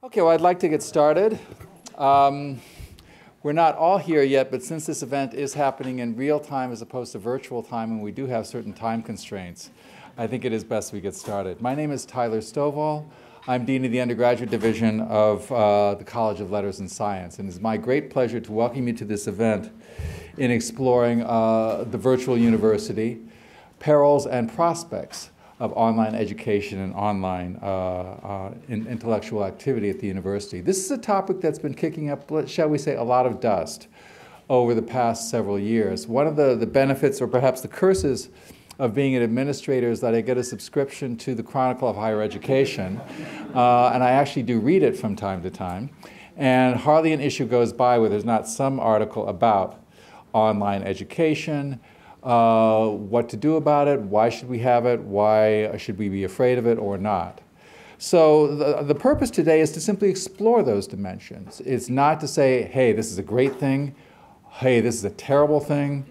Okay, well, I'd like to get started. We're not all here yet, but since this event is happening in real time as opposed to virtual time, and we do have certain time constraints, I think it is best we get started. My name is Tyler Stovall. I'm Dean of the Undergraduate Division of the College of Letters and Science, and it's my great pleasure to welcome you to this event in exploring the virtual university, perils and prospects of online education and online intellectual activity at the university. This is a topic that's been kicking up, shall we say, a lot of dust over the past several years. One of the benefits, or perhaps the curses, of being an administrator is that I get a subscription to the Chronicle of Higher Education, and I actually do read it from time to time, and hardly an issue goes by where there's not some article about online education, what to do about it, why should we have it, why should we be afraid of it or not. So the purpose today is to simply explore those dimensions. It's not to say, hey, this is a great thing, hey, this is a terrible thing.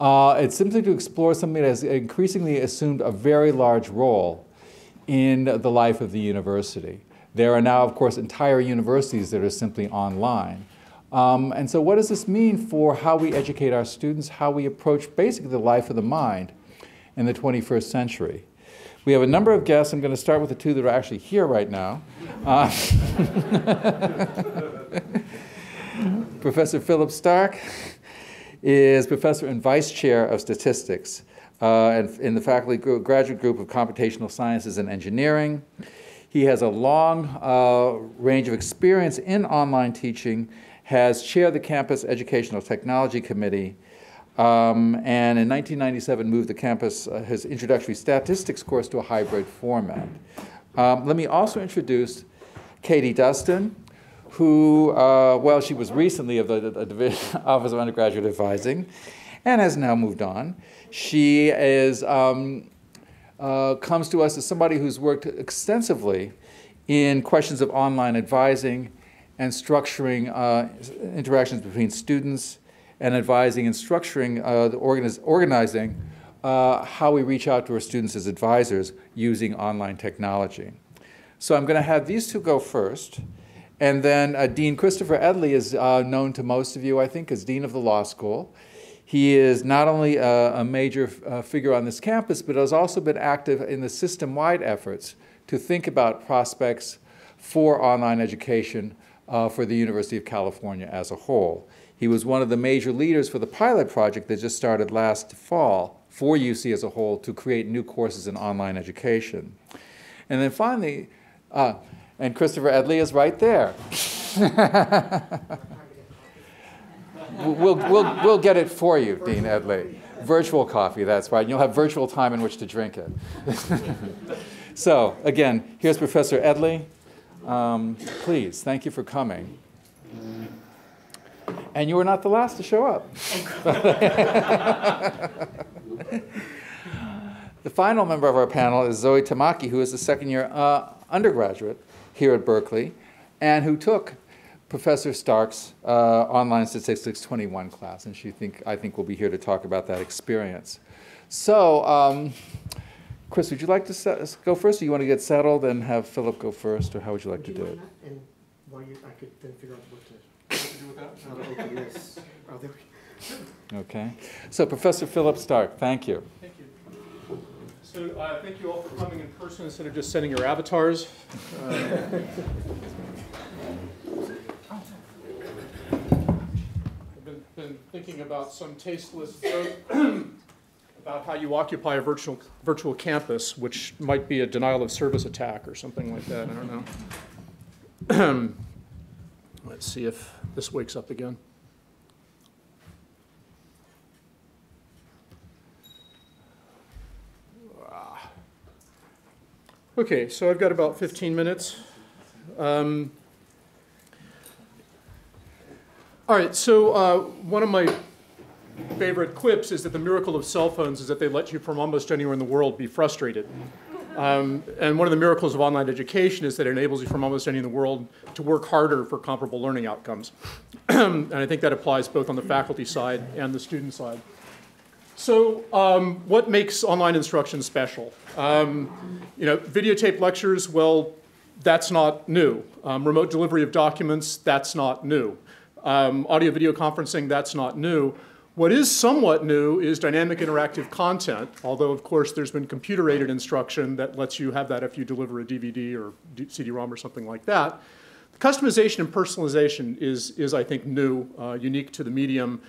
It's simply to explore something that has increasingly assumed a very large role in the life of the university. There are now, of course, entire universities that are simply online. And so what does this mean for how we educate our students, how we approach basically the life of the mind in the 21st century? We have a number of guests. I'm going to start with the two that are actually here right now. Professor Philip Stark is professor and vice chair of statistics and in the faculty graduate group of computational sciences and engineering. He has a long range of experience in online teaching, has chaired the Campus Educational Technology Committee, and in 1997 moved the campus, his introductory statistics course, to a hybrid format. Let me also introduce Katie Dustin, who, well, she was recently of the Division Office of Undergraduate Advising and has now moved on. She is, comes to us as somebody who's worked extensively in questions of online advising and structuring interactions between students and advising and structuring, organizing how we reach out to our students as advisors using online technology. So I'm going to have these two go first. And then Dean Christopher Edley is known to most of you, I think, as Dean of the Law School. He is not only a major figure on this campus, but has also been active in the system-wide efforts to think about prospects for online education for the University of California as a whole. He was one of the major leaders for the pilot project that just started last fall for UC as a whole to create new courses in online education. And then finally, and Christopher Edley is right there. we'll get it for you, Dean Edley. Virtual coffee, that's right. And you'll have virtual time in which to drink it. So, again, here's Professor Edley. Please, thank you for coming. And you were not the last to show up. The final member of our panel is Zoe Tamaki, who is a second-year undergraduate here at Berkeley, and who took Professor Stark's Online Statistics 21 class, and I think will be here to talk about that experience. So, Chris, would you like to go first, or you want to get settled and have Philip go first, or how would you like to do it? And while I could then figure out what to do with that? Okay, yes. Oh, there we go. Okay. So, Professor Philip Stark, thank you. Thank you. So thank you all for coming in person instead of just sending your avatars. I've been thinking about some tasteless joke about how you occupy a virtual campus, which might be a denial of service attack or something like that. I don't know. Let's see if this wakes up again. Okay, so I've got about 15 minutes. All right, so one of my favorite quips is that the miracle of cell phones is that they let you from almost anywhere in the world be frustrated. And one of the miracles of online education is that it enables you from almost anywhere in the world to work harder for comparable learning outcomes. And I think that applies both on the faculty side and the student side. So what makes online instruction special? Videotape lectures, well, That's not new. Remote delivery of documents, that's not new. Audio-video conferencing, that's not new. What is somewhat new is dynamic interactive content, although, of course, there's been computer-aided instruction that lets you have that if you deliver a DVD or CD-ROM or something like that. Customization and personalization is I think, new, unique to the medium.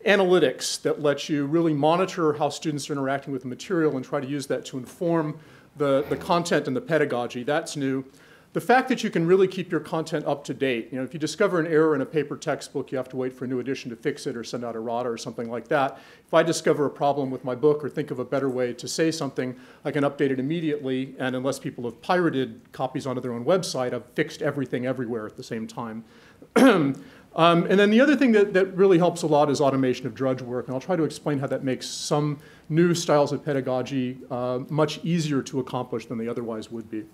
Analytics that lets you really monitor how students are interacting with the material and try to use that to inform the content and the pedagogy, that's new. The fact that you can really keep your content up to date. You know, if you discover an error in a paper textbook, you have to wait for a new edition to fix it or send out a errata or something like that. If I discover a problem with my book or think of a better way to say something, I can update it immediately, and unless people have pirated copies onto their own website, I've fixed everything everywhere at the same time. And then the other thing that really helps a lot is automation of drudge work, and I'll try to explain how that makes some new styles of pedagogy much easier to accomplish than they otherwise would be.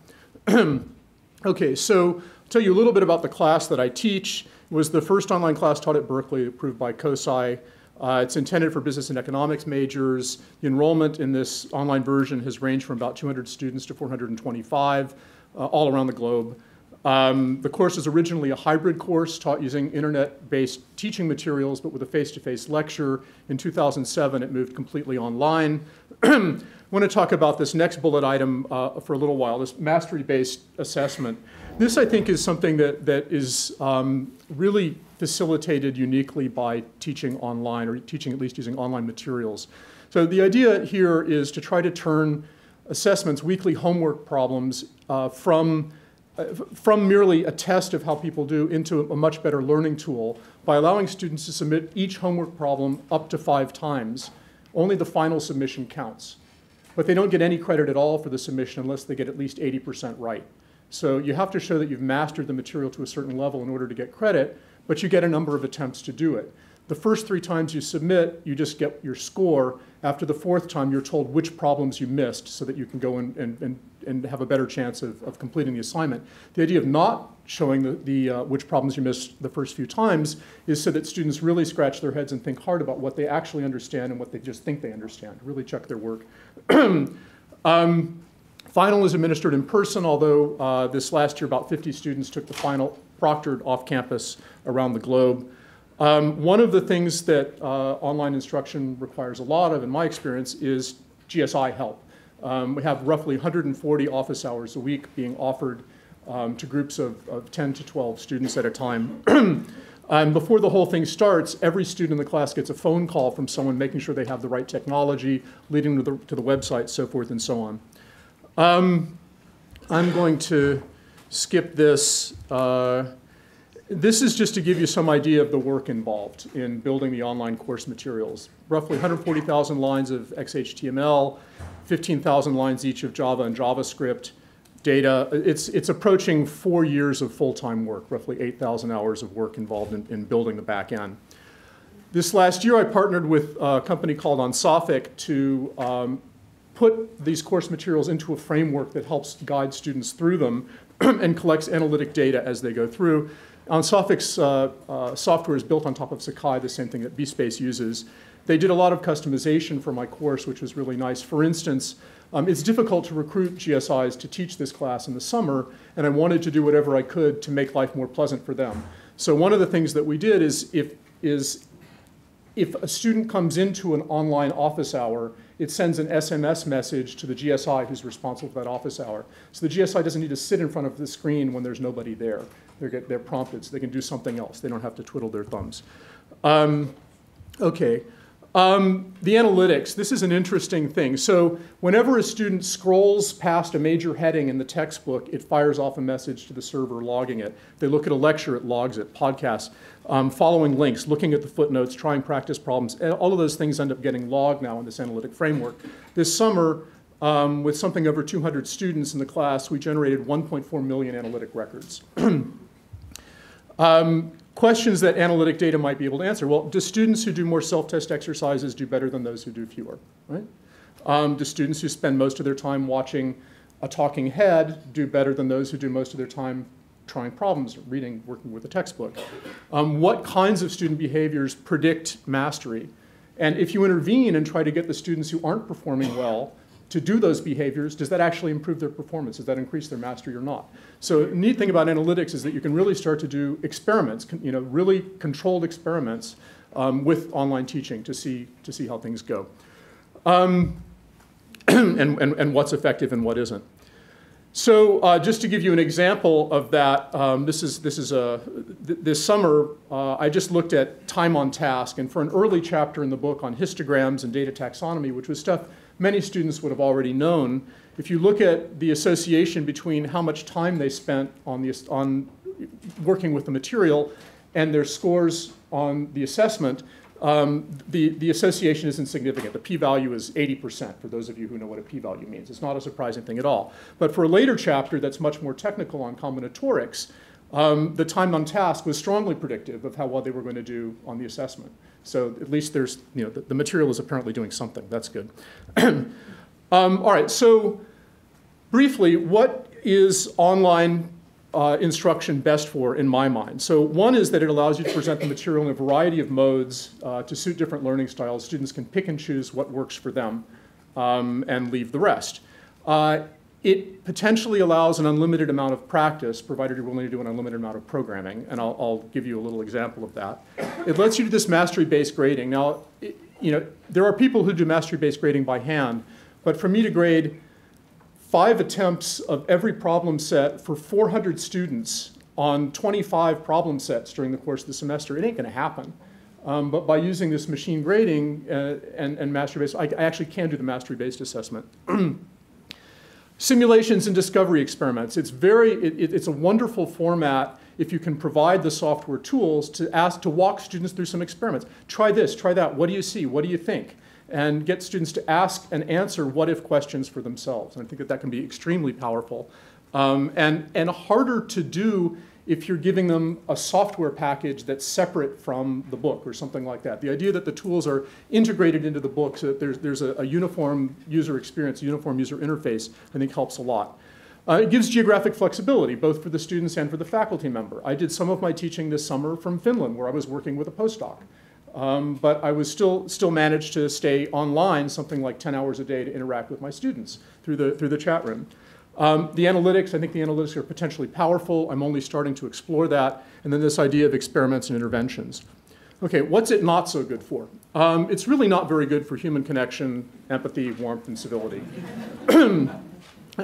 Okay, so I'll tell you a little bit about the class that I teach. It was the first online class taught at Berkeley, approved by COSI. It's intended for business and economics majors. The enrollment in this online version has ranged from about 200 students to 425 all around the globe. The course was originally a hybrid course taught using internet-based teaching materials, but with a face-to-face lecture. In 2007, it moved completely online. I want to talk about this next bullet item for a little while, this mastery-based assessment. This, I think, is something that is really facilitated uniquely by teaching online, or teaching at least using online materials. So the idea here is to try to turn assessments, weekly homework problems, from merely a test of how people do into a much better learning tool by allowing students to submit each homework problem up to 5 times. Only the final submission counts. But they don't get any credit at all for the submission unless they get at least 80% right. So you have to show that you've mastered the material to a certain level in order to get credit, but you get a number of attempts to do it. The first 3 times you submit, you just get your score. After the 4th time, you're told which problems you missed so that you can go and have a better chance of completing the assignment. The idea of not showing which problems you missed the first few times is so that students really scratch their heads and think hard about what they actually understand and what they just think they understand, really check their work. Final is administered in person, although this last year about 50 students took the final proctored off campus around the globe. One of the things that online instruction requires a lot of, in my experience, is GSI help. We have roughly 140 office hours a week being offered to groups of 10 to 12 students at a time. And before the whole thing starts, every student in the class gets a phone call from someone making sure they have the right technology, leading to the website, so forth and so on. I'm going to skip this. This is just to give you some idea of the work involved in building the online course materials. Roughly 140,000 lines of XHTML, 15,000 lines each of Java and JavaScript data. It's approaching 4 years of full-time work, roughly 8,000 hours of work involved in building the back end. This last year, I partnered with a company called Onsophic to put these course materials into a framework that helps guide students through them and collects analytic data as they go through. Onsophic's software is built on top of Sakai, the same thing that bSpace uses. They did a lot of customization for my course, which was really nice. For instance, it's difficult to recruit GSIs to teach this class in the summer, and I wanted to do whatever I could to make life more pleasant for them. So one of the things that we did is if a student comes into an online office hour, it sends an SMS message to the GSI who's responsible for that office hour. So the GSI doesn't need to sit in front of the screen when there's nobody there. They're prompted, so they can do something else. They don't have to twiddle their thumbs. Okay. The analytics, this is an interesting thing. So whenever a student scrolls past a major heading in the textbook, it fires off a message to the server logging it. They look at a lecture, it logs it, podcasts, following links, looking at the footnotes, trying practice problems. All of those things end up getting logged now in this analytic framework. This summer, with something over 200 students in the class, we generated 1.4 million analytic records. Questions that analytic data might be able to answer. Well, do students who do more self-test exercises do better than those who do fewer? Right? Do students who spend most of their time watching a talking head do better than those who do most of their time trying problems, reading, working with a textbook? What kinds of student behaviors predict mastery? And if you intervene and try to get the students who aren't performing well to do those behaviors, does that actually improve their performance? Does that increase their mastery or not? So the neat thing about analytics is that you can really start to do experiments, really controlled experiments with online teaching to see how things go. And what's effective and what isn't. So just to give you an example of that, this summer I just looked at time on task, and for an early chapter in the book on histograms and data taxonomy, which was stuff many students would have already known, if you look at the association between how much time they spent on working with the material and their scores on the assessment, the association isn't significant. The p-value is 80%, for those of you who know what a p-value means. It's not a surprising thing at all. But for a later chapter that's much more technical on combinatorics, the time on task was strongly predictive of how well they were going to do on the assessment. So at least there's, the material is apparently doing something. That's good. All right, so briefly, what is online instruction best for, in my mind? So one is that it allows you to present the material in a variety of modes to suit different learning styles. Students can pick and choose what works for them and leave the rest. It potentially allows an unlimited amount of practice, provided you're willing to do an unlimited amount of programming, and I'll give you a little example of that. It lets you do this mastery-based grading. Now, there are people who do mastery-based grading by hand, but for me to grade 5 attempts of every problem set for 400 students on 25 problem sets during the course of the semester, it ain't going to happen. But by using this machine grading and mastery-based, I actually can do the mastery-based assessment. Simulations and discovery experiments. It's a wonderful format if you can provide the software tools to walk students through some experiments. Try this, try that. What do you see? What do you think? And get students to ask and answer what-if questions for themselves. And I think that can be extremely powerful. And harder to do if you're giving them a software package that's separate from the book or something like that. The idea that the tools are integrated into the book so that there's a uniform user experience, a uniform user interface, I think helps a lot. It gives geographic flexibility, both for the students and for the faculty member. I did some of my teaching this summer from Finland, where I was working with a postdoc. But I was still managed to stay online something like 10 hours a day to interact with my students through the chat room. The analytics, I think the analytics are potentially powerful. I'm only starting to explore that. And then this idea of experiments and interventions. Okay, what's it not so good for? It's really not very good for human connection, empathy, warmth, and civility.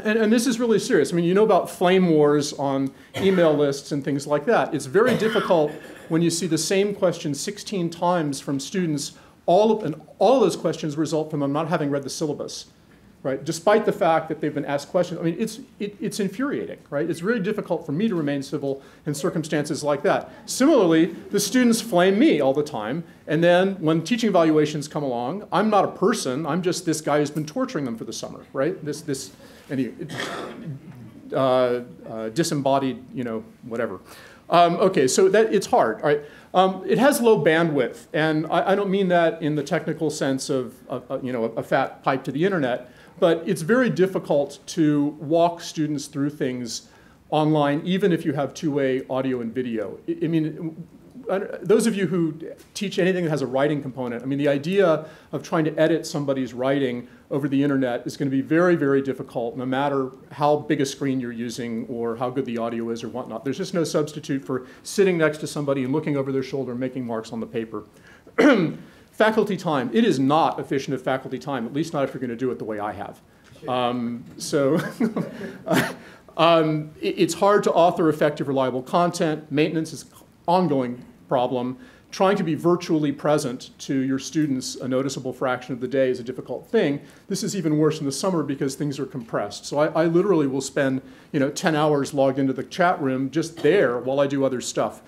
And this is really serious. I mean, you know about flame wars on email lists and things like that. It's very difficult when you see the same question 16 times from students. All of those questions result from them not having read the syllabus, right? Despite the fact that they've been asked questions. I mean, it's infuriating, right? It's really difficult for me to remain civil in circumstances like that. Similarly, the students flame me all the time. And then when teaching evaluations come along, I'm not a person. I'm just this guy who's been torturing them for the summer, right? Disembodied, whatever. Okay, so it's hard. All right, it has low bandwidth, and I don't mean that in the technical sense of a fat pipe to the internet, but it's very difficult to walk students through things online, even if you have two-way audio and video. I mean, those of you who teach anything that has a writing component, I mean, the idea of trying to edit somebody's writing over the internet is going to be very, very difficult, no matter how big a screen you're using or how good the audio is or whatnot. There's just no substitute for sitting next to somebody and looking over their shoulder and making marks on the paper. Faculty time. It is not efficient at faculty time, at least not if you're going to do it the way I have. It's hard to author effective, reliable content. Maintenance is an ongoing problem. Trying to be virtually present to your students a noticeable fraction of the day is a difficult thing. This is even worse in the summer because things are compressed. So I literally will spend 10 hours logged into the chat room just there while I do other stuff.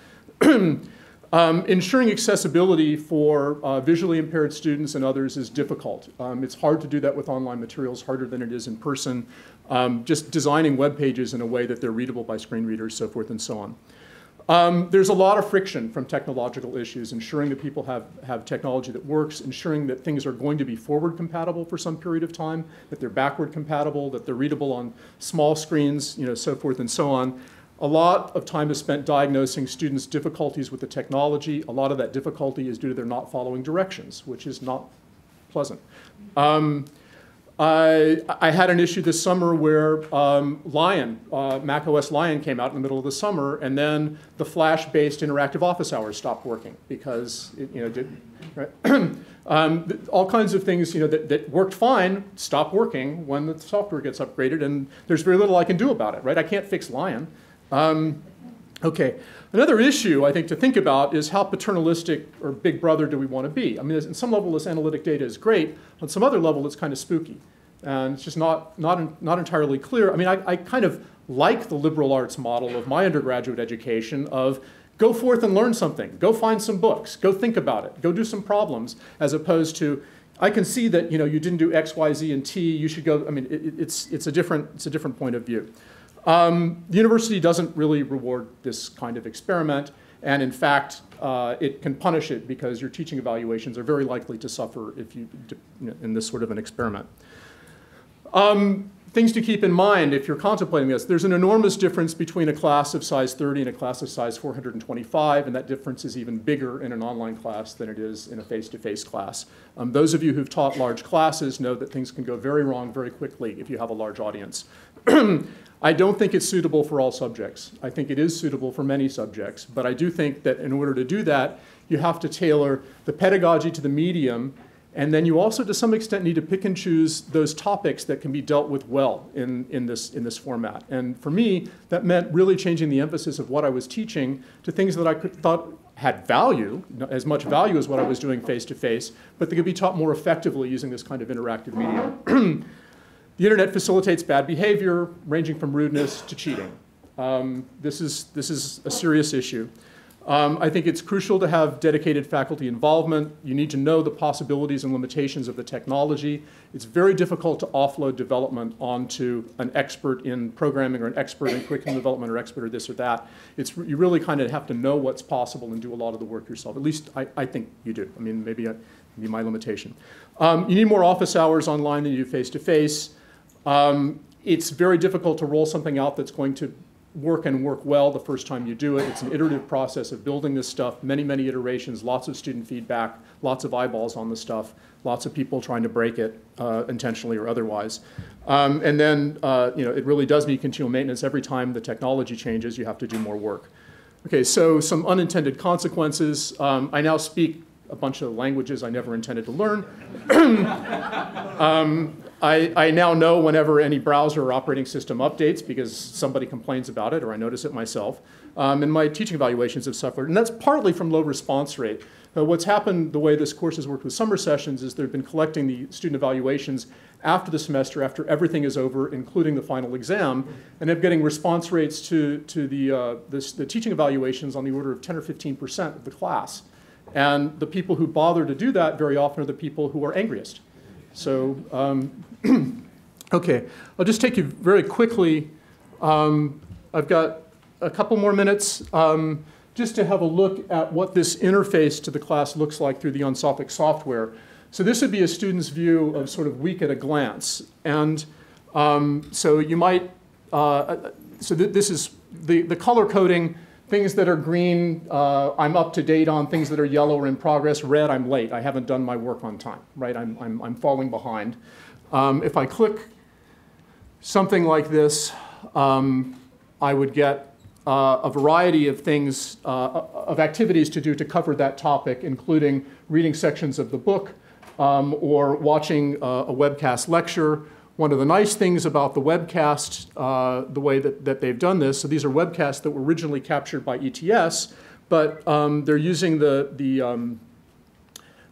Ensuring accessibility for visually impaired students and others is difficult. It's hard to do that with online materials, harder than it is in person. Just designing web pages in a way that they're readable by screen readers, so forth and so on. There's a lot of friction from technological issues, ensuring that people have technology that works, ensuring that things are going to be forward compatible for some period of time, that they're backward compatible, that they're readable on small screens, so forth and so on. A lot of time is spent diagnosing students' difficulties with the technology. A lot of that difficulty is due to their not following directions, which is not pleasant. I had an issue this summer where Lion, Mac OS Lion came out in the middle of the summer, and then the Flash-based interactive office hours stopped working because all kinds of things that worked fine stop working when the software gets upgraded, and there's very little I can do about it, right? I can't fix Lion. Okay, another issue I think to think about is how paternalistic or big brother do we want to be? I mean, on some level this analytic data is great, on some other level it's kind of spooky. And it's just not entirely clear. I mean, I kind of like the liberal arts model of my undergraduate education of go forth and learn something, go find some books, go think about it, go do some problems, as opposed to, I can see that you didn't do X, Y, Z, and T, you should go, I mean, it's a different point of view. The university doesn't really reward this kind of experiment, and in fact, it can punish it because your teaching evaluations are very likely to suffer if you in this sort of an experiment. Things to keep in mind if you're contemplating this. There's an enormous difference between a class of size 30 and a class of size 425, and that difference is even bigger in an online class than it is in a face-to-face class. Those of you who've taught large classes know that things can go very wrong very quickly if you have a large audience. I don't think it's suitable for all subjects. I think it is suitable for many subjects, but I do think that in order to do that, you have to tailor the pedagogy to the medium, and then you also, to some extent, need to pick and choose those topics that can be dealt with well in this format. And for me, that meant really changing the emphasis of what I was teaching to things that I thought had value, as much value as what I was doing face-to-face, but they could be taught more effectively using this kind of interactive medium. The internet facilitates bad behavior, ranging from rudeness to cheating. This is a serious issue. I think it's crucial to have dedicated faculty involvement. You need to know the possibilities and limitations of the technology. It's very difficult to offload development onto an expert in programming or an expert in curriculum development or expert or this or that. You really kind of have to know what's possible and do a lot of the work yourself. At least I think you do. I mean, maybe my limitation. You need more office hours online than you do face-to-face. It's very difficult to roll something out that's going to work and work well the first time you do it. It's an iterative process of building this stuff, many, many iterations, lots of student feedback, lots of eyeballs on the stuff, lots of people trying to break it intentionally or otherwise. And then it really does need continual maintenance. Every time the technology changes, you have to do more work. Okay, so some unintended consequences. I now speak a bunch of languages I never intended to learn. I now know whenever any browser or operating system updates because somebody complains about it or I notice it myself. And my teaching evaluations have suffered. And that's partly from low response rate. What's happened, the way this course has worked with summer sessions, is they've been collecting the student evaluations after the semester, after everything is over, including the final exam, and they're getting response rates to the teaching evaluations on the order of 10 or 15% of the class. And the people who bother to do that very often are the people who are angriest. So, okay, I'll just take you very quickly. I've got a couple more minutes just to have a look at what this interface to the class looks like through the Unsophic software. So this would be a student's view of sort of week at a glance. And so you might, this is the color coding. Things that are green, I'm up to date on. Things that are yellow are in progress. Red, I'm late. I haven't done my work on time, right? I'm falling behind. If I click something like this, I would get a variety of things, of activities to do to cover that topic, including reading sections of the book or watching a webcast lecture. One of the nice things about the webcast, the way that they've done this, so these are webcasts that were originally captured by ETS, but they're using the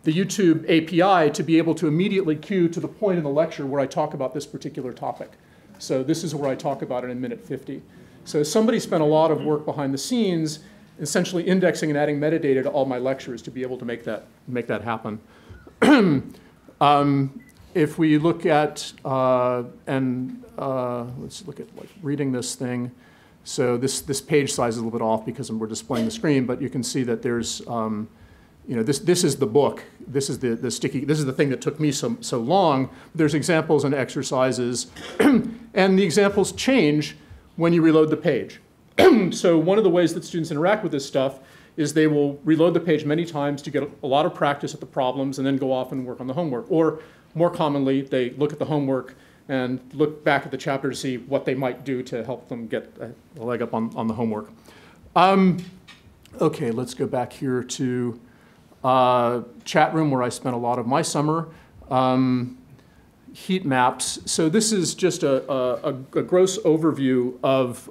YouTube API to be able to immediately queue to the point in the lecture where I talk about this particular topic. So this is where I talk about it in minute 50. So somebody spent a lot of work behind the scenes, essentially indexing and adding metadata to all my lectures to be able to make that happen. If we look at, let's look at like reading this thing. So this page size is a little bit off because we're displaying the screen, but you can see that there's, this is the book. This is the sticky, this is the thing that took me so long. There's examples and exercises, and the examples change when you reload the page. So one of the ways that students interact with this stuff is they will reload the page many times to get a lot of practice at the problems and then go off and work on the homework. Or more commonly, they look at the homework and look back at the chapter to see what they might do to help them get a leg up on the homework. Okay, let's go back here to chat room where I spent a lot of my summer. Heat maps. So this is just a gross overview of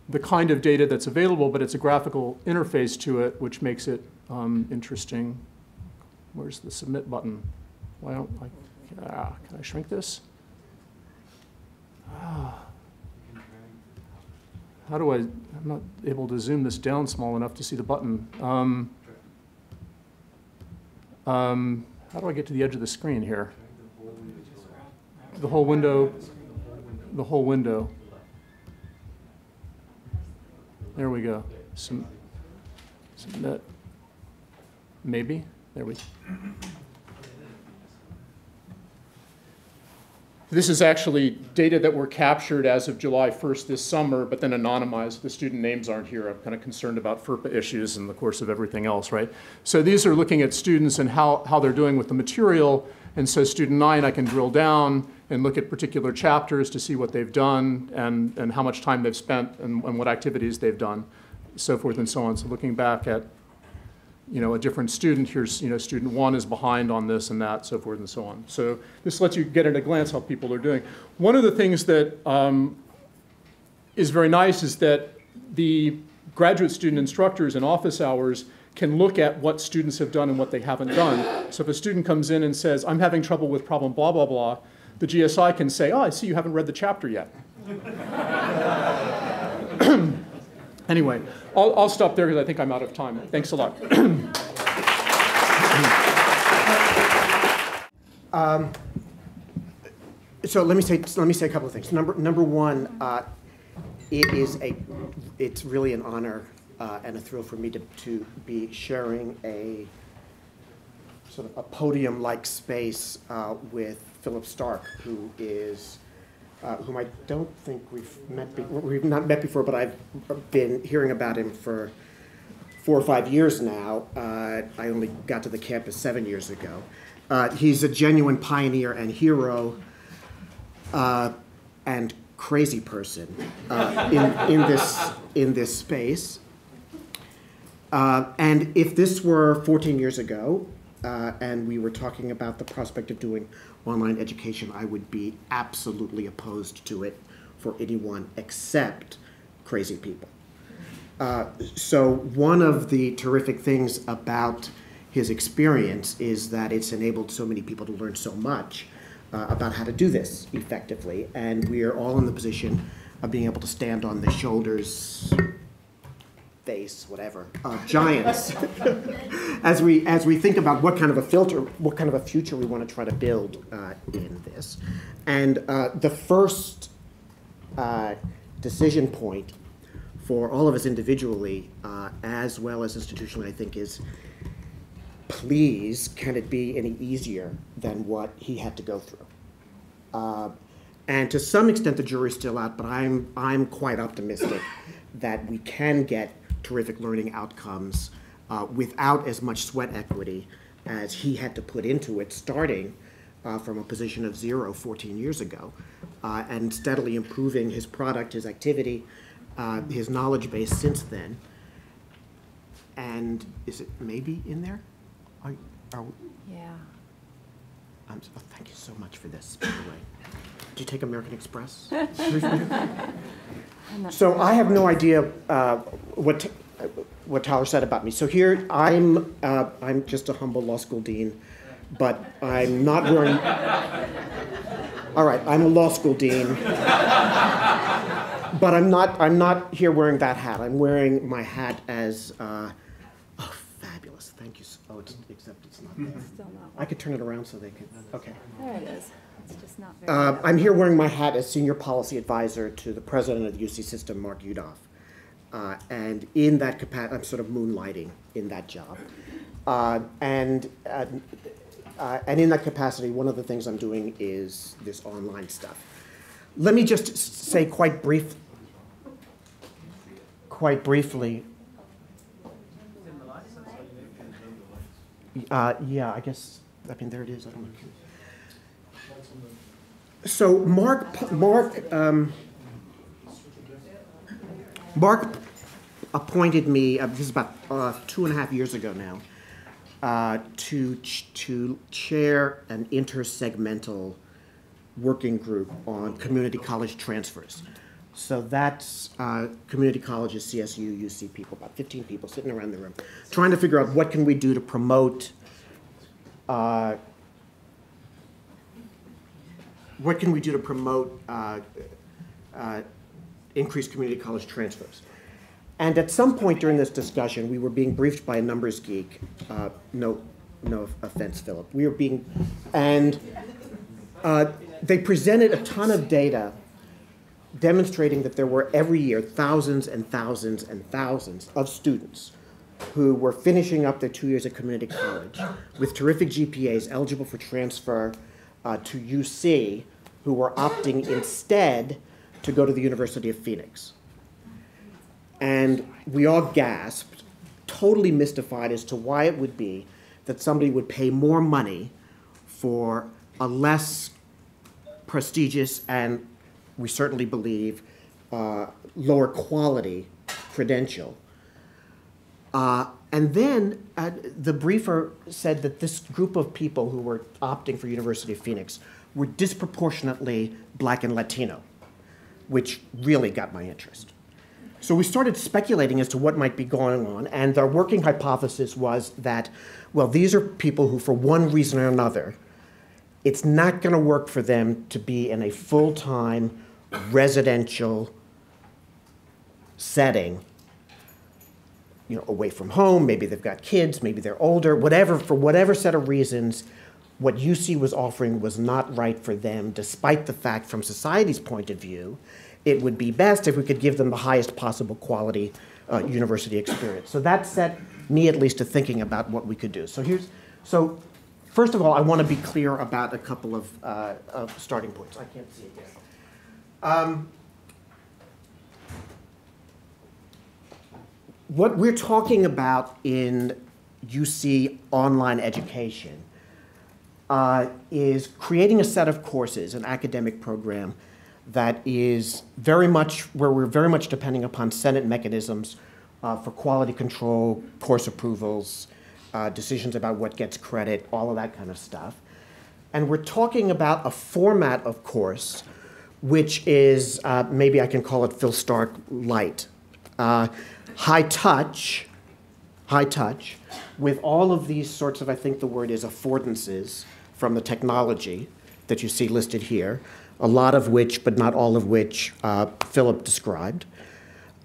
the kind of data that's available, but it's a graphical interface to it, which makes it interesting. Where's the submit button? Why don't I? Can I shrink this? How do I'm not able to zoom this down small enough to see the button. How do I get to the edge of the screen here? The whole window. The whole window. There we go. Submit. Maybe. There we go. This is actually data that were captured as of July 1st this summer, but then anonymized. The student names aren't here. I'm kind of concerned about FERPA issues in the course of everything else, right? So these are looking at students and how they're doing with the material. And so student 9, I can drill down and look at particular chapters to see what they've done and how much time they've spent and what activities they've done, so forth and so on. So looking back at a different student, here's, student 1 is behind on this and that, so forth and so on. So this lets you get at a glance how people are doing. One of the things that is very nice is that the graduate student instructors in office hours can look at what students have done and what they haven't done. So if a student comes in and says, I'm having trouble with problem blah, blah, blah, the GSI can say, oh, I see you haven't read the chapter yet. Anyway, I'll stop there because I think I'm out of time. Thanks a lot. So let me say a couple of things. Number one, it's really an honor and a thrill for me to be sharing a sort of a podium-like space with Philip Stark, who is. Whom I don't think we've not met before, but I've been hearing about him for 4 or 5 years now. I only got to the campus 7 years ago. He's a genuine pioneer and hero and crazy person in this space. And if this were 14 years ago, and we were talking about the prospect of doing online education, I would be absolutely opposed to it for anyone except crazy people. So one of the terrific things about his experience is that it's enabled so many people to learn so much about how to do this effectively, and we are all in the position of being able to stand on the shoulders, face, whatever, giants, as we think about what kind of a future we want to try to build in this. And the first decision point for all of us individually, as well as institutionally, I think is, please, can it be any easier than what he had to go through? And to some extent, the jury's still out, but I'm quite optimistic that we can get terrific learning outcomes without as much sweat equity as he had to put into it, starting from a position of 0 14 years ago, and steadily improving his product, his activity, his knowledge base since then. And is it maybe in there? Yeah. Thank you so much for this, by the way. Did you take American Express? So I have no idea what Tyler said about me. So here I'm just a humble law school dean, but I'm not wearing. All right, I'm a law school dean, but I'm not here wearing that hat. I'm wearing my hat as. Oh, fabulous! Thank you. Oh, except it's not there. Still not. I could turn it around so they could. Okay. There it is. It's just not very. I'm here wearing my hat as senior policy advisor to the president of the UC system, Mark Yudof. And in that capacity, I'm sort of moonlighting in that job. And in that capacity, one of the things I'm doing is this online stuff. Let me just say quite briefly, Yeah, I guess, I mean, there it is. I don't know. So Mark appointed me, this is about 2.5 years ago now, to chair an intersegmental working group on community college transfers. So that's community colleges, CSU, UC people, about 15 people sitting around the room, trying to figure out what can we do to promote increased community college transfers. And at some point during this discussion, we were being briefed by a numbers geek. No offense, Philip. We were being, and they presented a ton of data demonstrating that there were every year thousands and thousands and thousands of students who were finishing up their 2 years at community college with terrific GPAs eligible for transfer to UC, who were opting instead to go to the University of Phoenix. And we all gasped, totally mystified as to why it would be that somebody would pay more money for a less prestigious and, we certainly believe, lower quality credential. And then the briefer said that this group of people who were opting for University of Phoenix were disproportionately Black and Latino, which really got my interest. So we started speculating as to what might be going on, and our working hypothesis was that, well, these are people who, for one reason or another, it's not going to work for them to be in a full-time residential setting, you know, away from home. Maybe they've got kids, maybe they're older, whatever, for whatever set of reasons, what UC was offering was not right for them, despite the fact, from society's point of view, it would be best if we could give them the highest possible quality university experience. So that set me, at least, to thinking about what we could do. So first of all, I want to be clear about a couple of starting points. I can't see it yet. What we're talking about in UC online education is creating a set of courses, an academic program that is very much, where we're very much depending upon Senate mechanisms for quality control, course approvals, decisions about what gets credit, all of that kind of stuff. And we're talking about a format of course which is, maybe I can call it Phil Stark light. High touch, with all of these sorts of, I think the word is affordances from the technology that you see listed here, a lot of which, but not all of which, Philip described.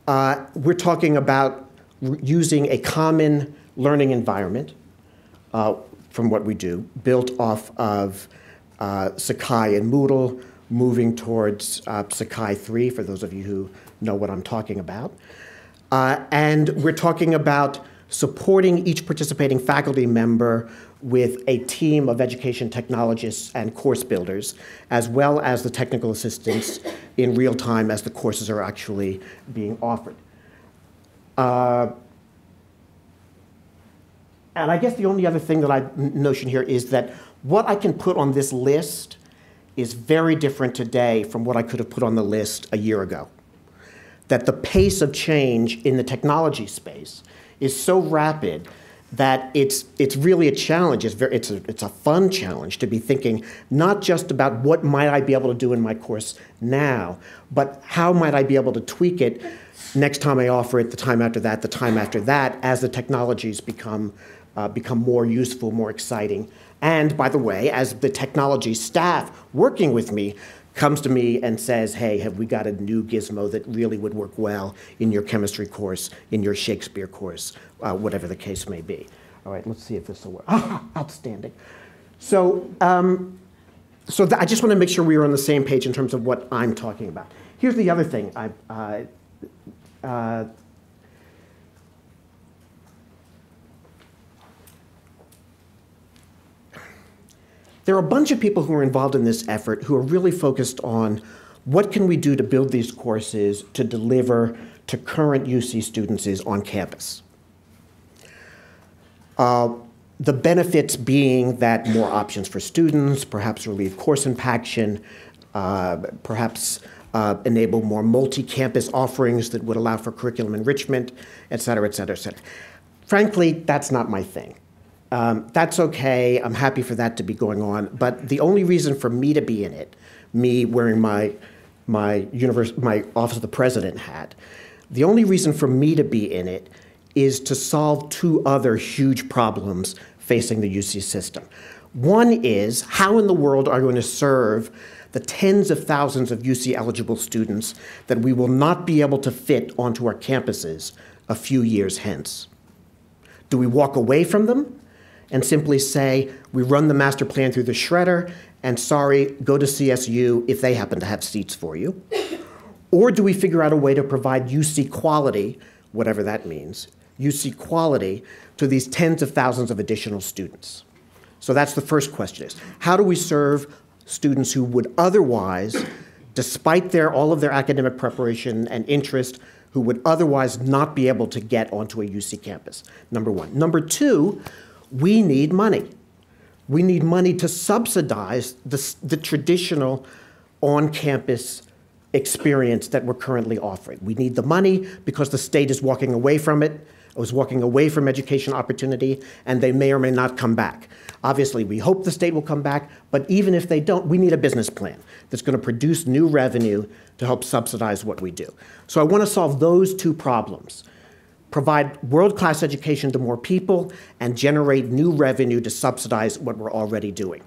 We're talking about using a common learning environment from what we do, built off of Sakai and Moodle, moving towards Sakai 3, for those of you who know what I'm talking about. And we're talking about supporting each participating faculty member with a team of education technologists and course builders, as well as the technical assistance in real time as the courses are actually being offered. And I guess the only other thing that I notion here is that what I can put on this list is very different today from what I could have put on the list a year ago. That the pace of change in the technology space is so rapid that it's really a challenge. It's a fun challenge to be thinking not just about what might I be able to do in my course now, but how might I be able to tweak it next time I offer it, the time after that, the time after that, as the technologies become more useful, more exciting. And by the way, as the technology staff working with me comes to me and says, hey, have we got a new gizmo that really would work well in your chemistry course, in your Shakespeare course, whatever the case may be. All right, let's see if this will work. Outstanding. So, I just want to make sure we are on the same page in terms of what I'm talking about. Here's the other thing. There are a bunch of people who are involved in this effort who are really focused on what can we do to build these courses to deliver to current UC students on campus. The benefits being that more options for students, perhaps relieve course impaction, perhaps enable more multi-campus offerings that would allow for curriculum enrichment, et cetera, et cetera, et cetera. Frankly, that's not my thing. That's okay. I'm happy for that to be going on. But the only reason for me to be in it, me wearing my Office of the President hat, the only reason for me to be in it is to solve two other huge problems facing the UC system. One is, how in the world are we going to serve the tens of thousands of UC-eligible students that we will not be able to fit onto our campuses a few years hence? Do we walk away from them and simply say, we run the master plan through the shredder, and sorry, go to CSU if they happen to have seats for you? Or do we figure out a way to provide UC quality, whatever that means, UC quality to these tens of thousands of additional students? So that's the first question is, how do we serve students who would otherwise, despite all of their academic preparation and interest, who would otherwise not be able to get onto a UC campus? Number one. Number two, we need money. We need money to subsidize the traditional on-campus experience that we're currently offering. We need the money because the state is walking away from it, is walking away from education opportunity, and they may or may not come back. Obviously, we hope the state will come back, but even if they don't, we need a business plan that's going to produce new revenue to help subsidize what we do. So I want to solve those two problems: provide world-class education to more people and generate new revenue to subsidize what we're already doing.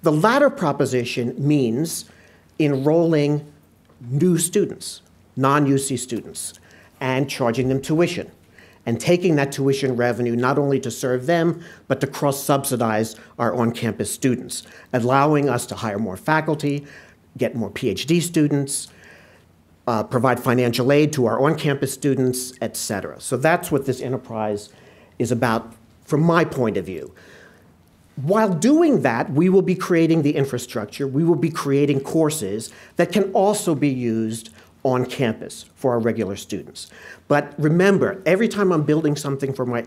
The latter proposition means enrolling new students, non-UC students, and charging them tuition, and taking that tuition revenue not only to serve them, but to cross-subsidize our on-campus students, allowing us to hire more faculty, get more PhD students, provide financial aid to our on-campus students, et cetera. So that's what this enterprise is about from my point of view. While doing that, we will be creating the infrastructure, we will be creating courses that can also be used on campus for our regular students. But remember, every time I'm building something for my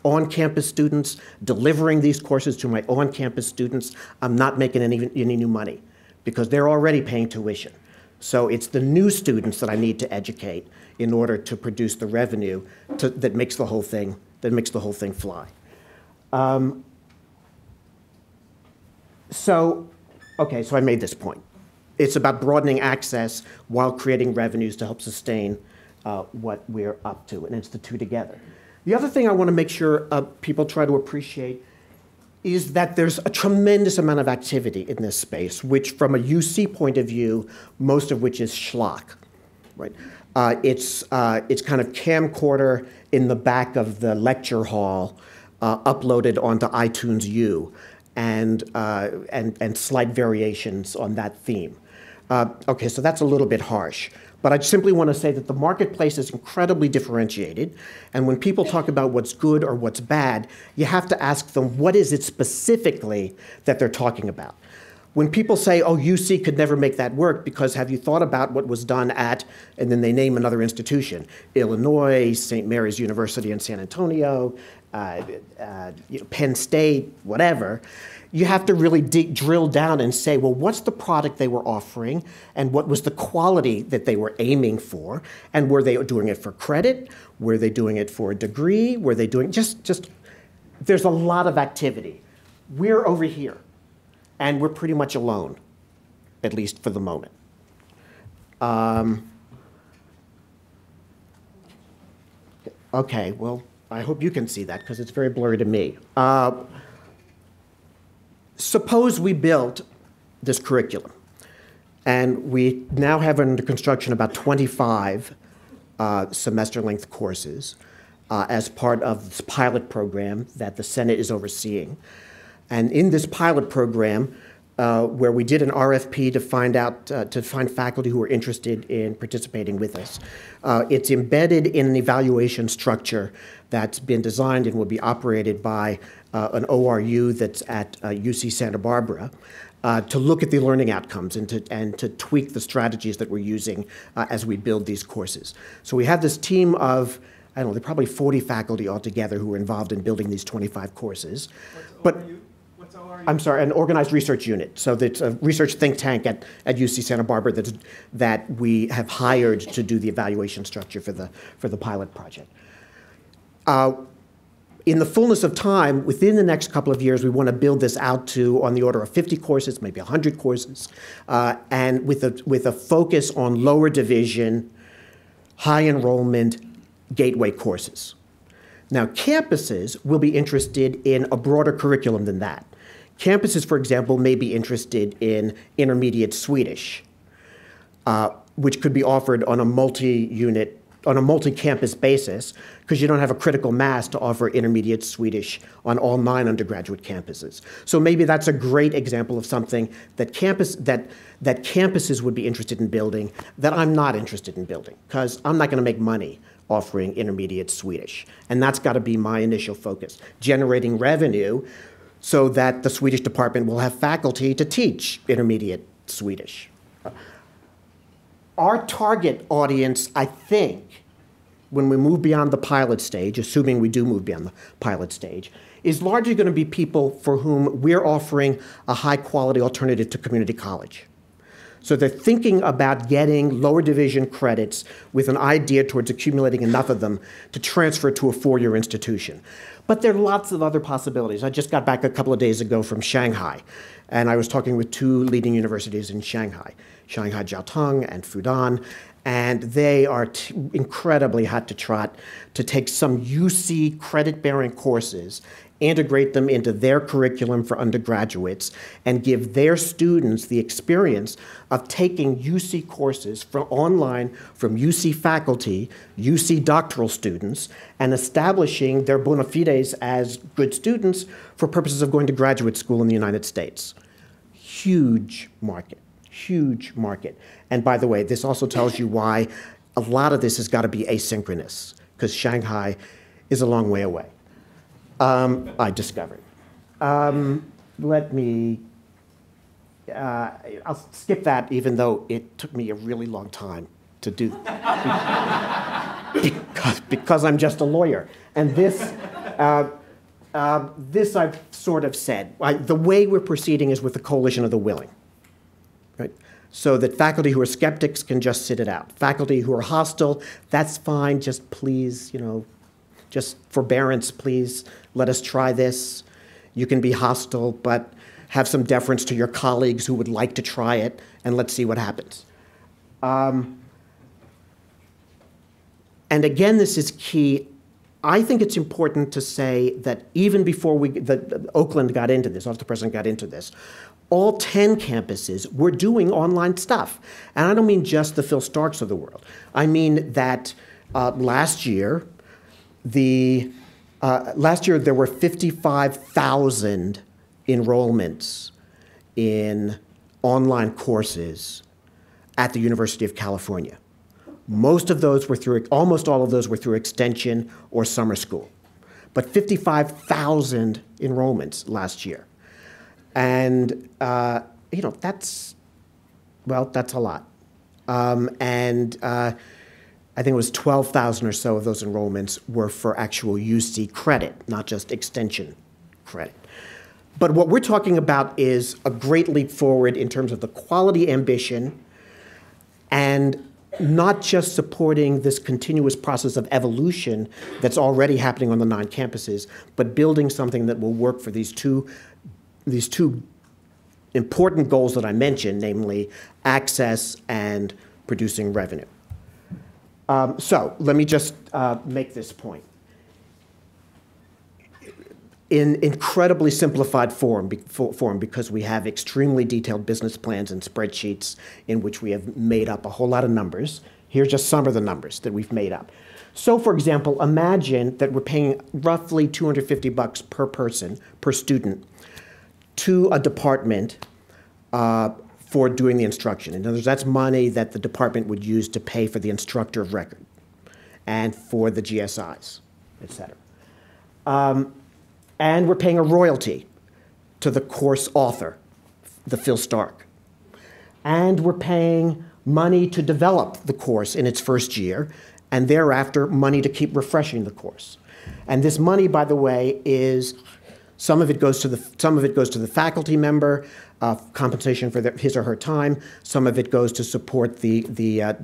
on-campus students, delivering these courses to my on-campus students, I'm not making any new money because they're already paying tuition. So it's the new students that I need to educate in order to produce the revenue that makes the whole thing fly. So I made this point. It's about broadening access while creating revenues to help sustain what we're up to, and it's the two together. The other thing I want to make sure people try to appreciate is that there's a tremendous amount of activity in this space, which from a UC point of view, most of which is schlock, right? It's kind of camcorder in the back of the lecture hall, uploaded onto iTunes U, and slight variations on that theme. Okay, so that's a little bit harsh. But I simply want to say that the marketplace is incredibly differentiated. And when people talk about what's good or what's bad, you have to ask them, what is it specifically that they're talking about? When people say, oh, UC could never make that work because have you thought about what was done at, and then they name another institution, Illinois, St. Mary's University in San Antonio, Penn State, whatever, you have to really drill down and say, well, what's the product they were offering, and what was the quality that they were aiming for, and were they doing it for credit? Were they doing it for a degree? Were they doing just there's a lot of activity. We're over here, and we're pretty much alone, at least for the moment. Okay, well, I hope you can see that because it's very blurry to me. Suppose we built this curriculum, and we now have under construction about 25 semester-length courses as part of this pilot program that the Senate is overseeing. And in this pilot program, where we did an RFP to find faculty who were interested in participating with us, it's embedded in an evaluation structure that's been designed and will be operated by an ORU that's at UC Santa Barbara to look at the learning outcomes and to tweak the strategies that we're using as we build these courses. So we have this team of I don't know, there are probably 40 faculty altogether who are involved in building these 25 courses. What's ORU? I'm sorry, an organized research unit. So that's a research think tank at UC Santa Barbara that we have hired to do the evaluation structure for the pilot project. In the fullness of time, within the next couple of years, we want to build this out to on the order of 50 courses, maybe 100 courses, and with a focus on lower division, high enrollment, gateway courses. Now, campuses will be interested in a broader curriculum than that. Campuses, for example, may be interested in intermediate Swedish, which could be offered on a multi-campus basis, because you don't have a critical mass to offer intermediate Swedish on all 9 undergraduate campuses. So maybe that's a great example of something that campuses would be interested in building that I'm not interested in building, because I'm not going to make money offering intermediate Swedish. And that's got to be my initial focus, generating revenue so that the Swedish department will have faculty to teach intermediate Swedish. Our target audience, I think, when we move beyond the pilot stage, assuming we do move beyond the pilot stage, is largely going to be people for whom we're offering a high-quality alternative to community college. So they're thinking about getting lower division credits with an idea towards accumulating enough of them to transfer to a 4-year institution. But there are lots of other possibilities. I just got back a couple of days ago from Shanghai, and I was talking with 2 leading universities in Shanghai, Shanghai Jiao Tong and Fudan, and they are incredibly hot to trot to take some UC credit-bearing courses, integrate them into their curriculum for undergraduates, and give their students the experience of taking UC courses online from UC faculty, UC doctoral students, and establishing their bona fides as good students for purposes of going to graduate school in the United States. Huge market, huge market. And by the way, this also tells you why a lot of this has got to be asynchronous, because Shanghai is a long way away. I discovered. I'll skip that, even though it took me a really long time to do because I'm just a lawyer. And this I've sort of said. The way we're proceeding is with the coalition of the willing, right? So that faculty who are skeptics can just sit it out. Faculty who are hostile, that's fine, just please, just forbearance, please, let us try this. You can be hostile, but have some deference to your colleagues who would like to try it, and let's see what happens. And again, this is key. I think it's important to say that even before Oakland got into this, after the president got into this, all 10 campuses were doing online stuff. And I don't mean just the Phil Starks of the world. I mean that last year, there were 55,000 enrollments in online courses at the University of California. Almost all of those were through extension or summer school. But 55,000 enrollments last year. And, that's a lot. I think it was 12,000 or so of those enrollments were for actual UC credit, not just extension credit. But what we're talking about is a great leap forward in terms of the quality ambition and not just supporting this continuous process of evolution that's already happening on the 9 campuses, but building something that will work for these two important goals that I mentioned, namely access and producing revenue. So let me just make this point. In incredibly simplified form, because we have extremely detailed business plans and spreadsheets in which we have made up a whole lot of numbers. Here's just some of the numbers that we've made up. So, for example, imagine that we're paying roughly $250 per person, per student, to a department for doing the instruction. In other words, that's money that the department would use to pay for the instructor of record and for the GSIs, et cetera. And we're paying a royalty to the course author, the Phil Stark. And we're paying money to develop the course in its first year and thereafter money to keep refreshing the course. And this money, by the way, is some of it goes to the faculty member, compensation for his or her time. Some of it goes to support the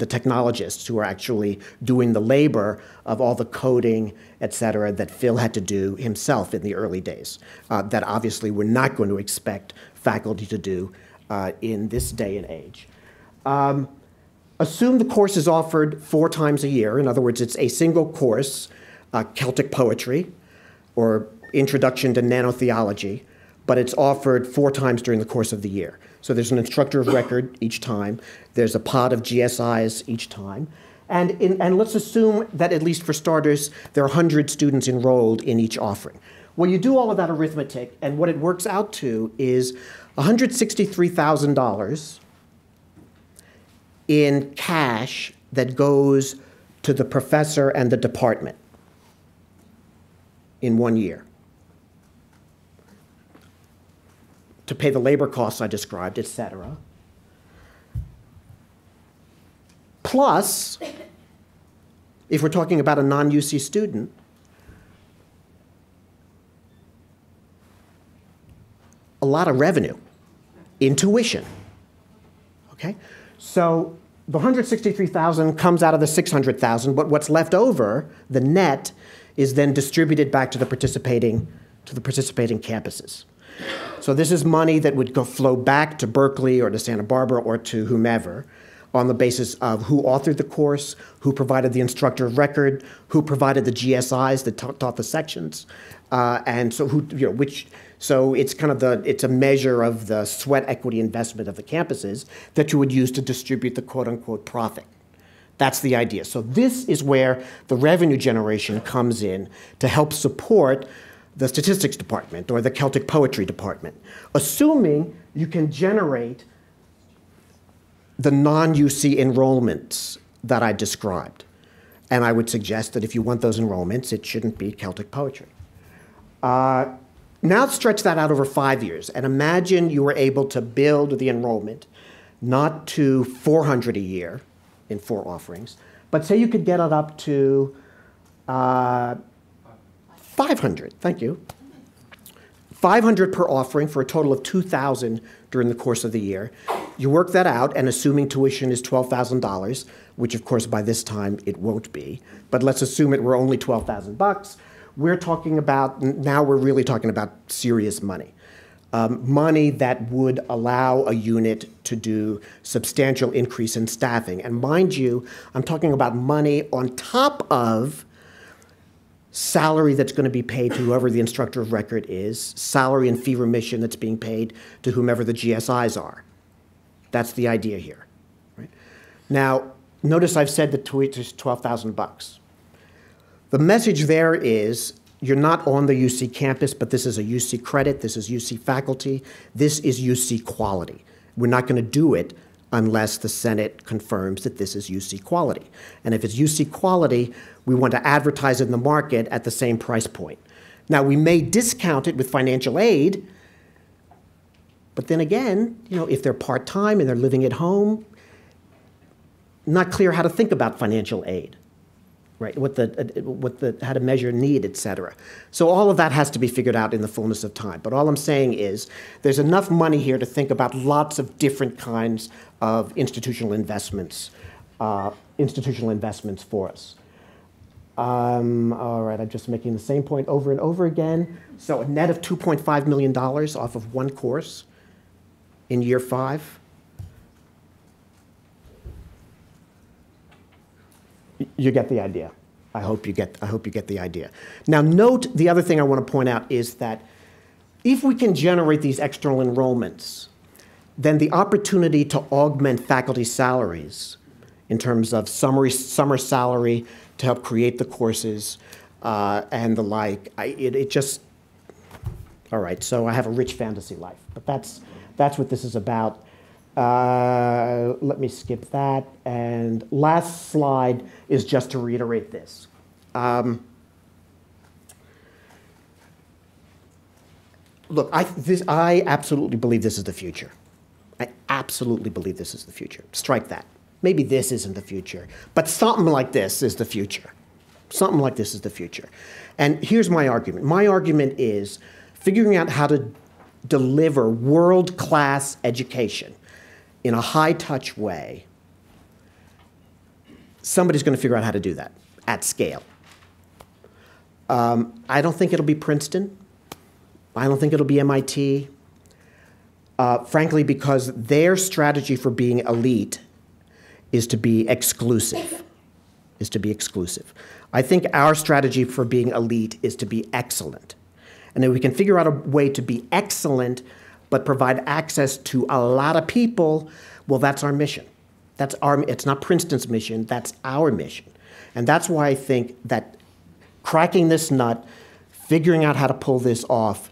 technologists who are actually doing the labor of all the coding, et cetera, that Phil had to do himself in the early days, that obviously we're not going to expect faculty to do in this day and age. Assume the course is offered 4 times a year. In other words, it's a single course, Celtic poetry or Introduction to Nanotheology, but it's offered 4 times during the course of the year. So there's an instructor of record each time. There's a pod of GSIs each time. And let's assume that, at least for starters, there are 100 students enrolled in each offering. Well, you do all of that arithmetic, and what it works out to is $163,000 in cash that goes to the professor and the department in 1 year, to pay the labor costs I described, et cetera. Plus, if we're talking about a non-UC student, a lot of revenue in tuition. Okay? So the $163,000 comes out of the $600,000, but what's left over, the net, is then distributed back to the participating campuses. So this is money that would flow back to Berkeley or to Santa Barbara or to whomever on the basis of who authored the course, who provided the instructor of record, who provided the GSIs that taught the sections, and so So it's kind of it's a measure of the sweat equity investment of the campuses that you would use to distribute the quote unquote profit. That's the idea. So this is where the revenue generation comes in to help support the statistics department or the Celtic poetry department, assuming you can generate the non-UC enrollments that I described. And I would suggest that if you want those enrollments, it shouldn't be Celtic poetry. Now stretch that out over 5 years, and imagine you were able to build the enrollment not to 400 a year in 4 offerings, but say you could get it up to 500, thank you. 500 per offering for a total of 2,000 during the course of the year. You work that out, and assuming tuition is $12,000, which of course by this time it won't be, but let's assume it were only $12,000, now we're really talking about serious money. Money that would allow a unit to do substantial increase in staffing. And mind you, I'm talking about money on top of salary that's going to be paid to whoever the instructor of record is, salary and fee remission that's being paid to whomever the GSIs are. That's the idea here. Right? Now, notice I've said that tuition is $12,000. The message there is you're not on the UC campus, but this is a UC credit, this is UC faculty, this is UC quality. We're not going to do it unless the Senate confirms that this is UC quality. And if it's UC quality, we want to advertise it in the market at the same price point. Now, we may discount it with financial aid, but then again, if they're part-time and they're living at home, not clear how to think about financial aid, right? How to measure need, et cetera. So all of that has to be figured out in the fullness of time. But all I'm saying is there's enough money here to think about lots of different kinds of institutional investments for us. All right, I'm just making the same point over and over again. So a net of $2.5 million off of one course in year 5. You get the idea. I hope you get the idea. Now note the other thing I want to point out is that if we can generate these external enrollments, then the opportunity to augment faculty salaries in terms of summer salary to help create the courses and the like, all right, so I have a rich fantasy life, but that's what this is about. Let me skip that. And last slide is just to reiterate this. Look, I absolutely believe this is the future. I absolutely believe this is the future. Strike that. maybe this isn't the future, but something like this is the future. Something like this is the future. And here's my argument. My argument is figuring out how to deliver world-class education in a high-touch way. Somebody's going to figure out how to do that at scale. I don't think it'll be Princeton. I don't think it'll be MIT. Frankly, because their strategy for being elite is to be exclusive. I think our strategy for being elite is to be excellent. And if we can figure out a way to be excellent but provide access to a lot of people, well, that's our mission. It's not Princeton's mission, that's our mission. And that's why I think that cracking this nut, figuring out how to pull this off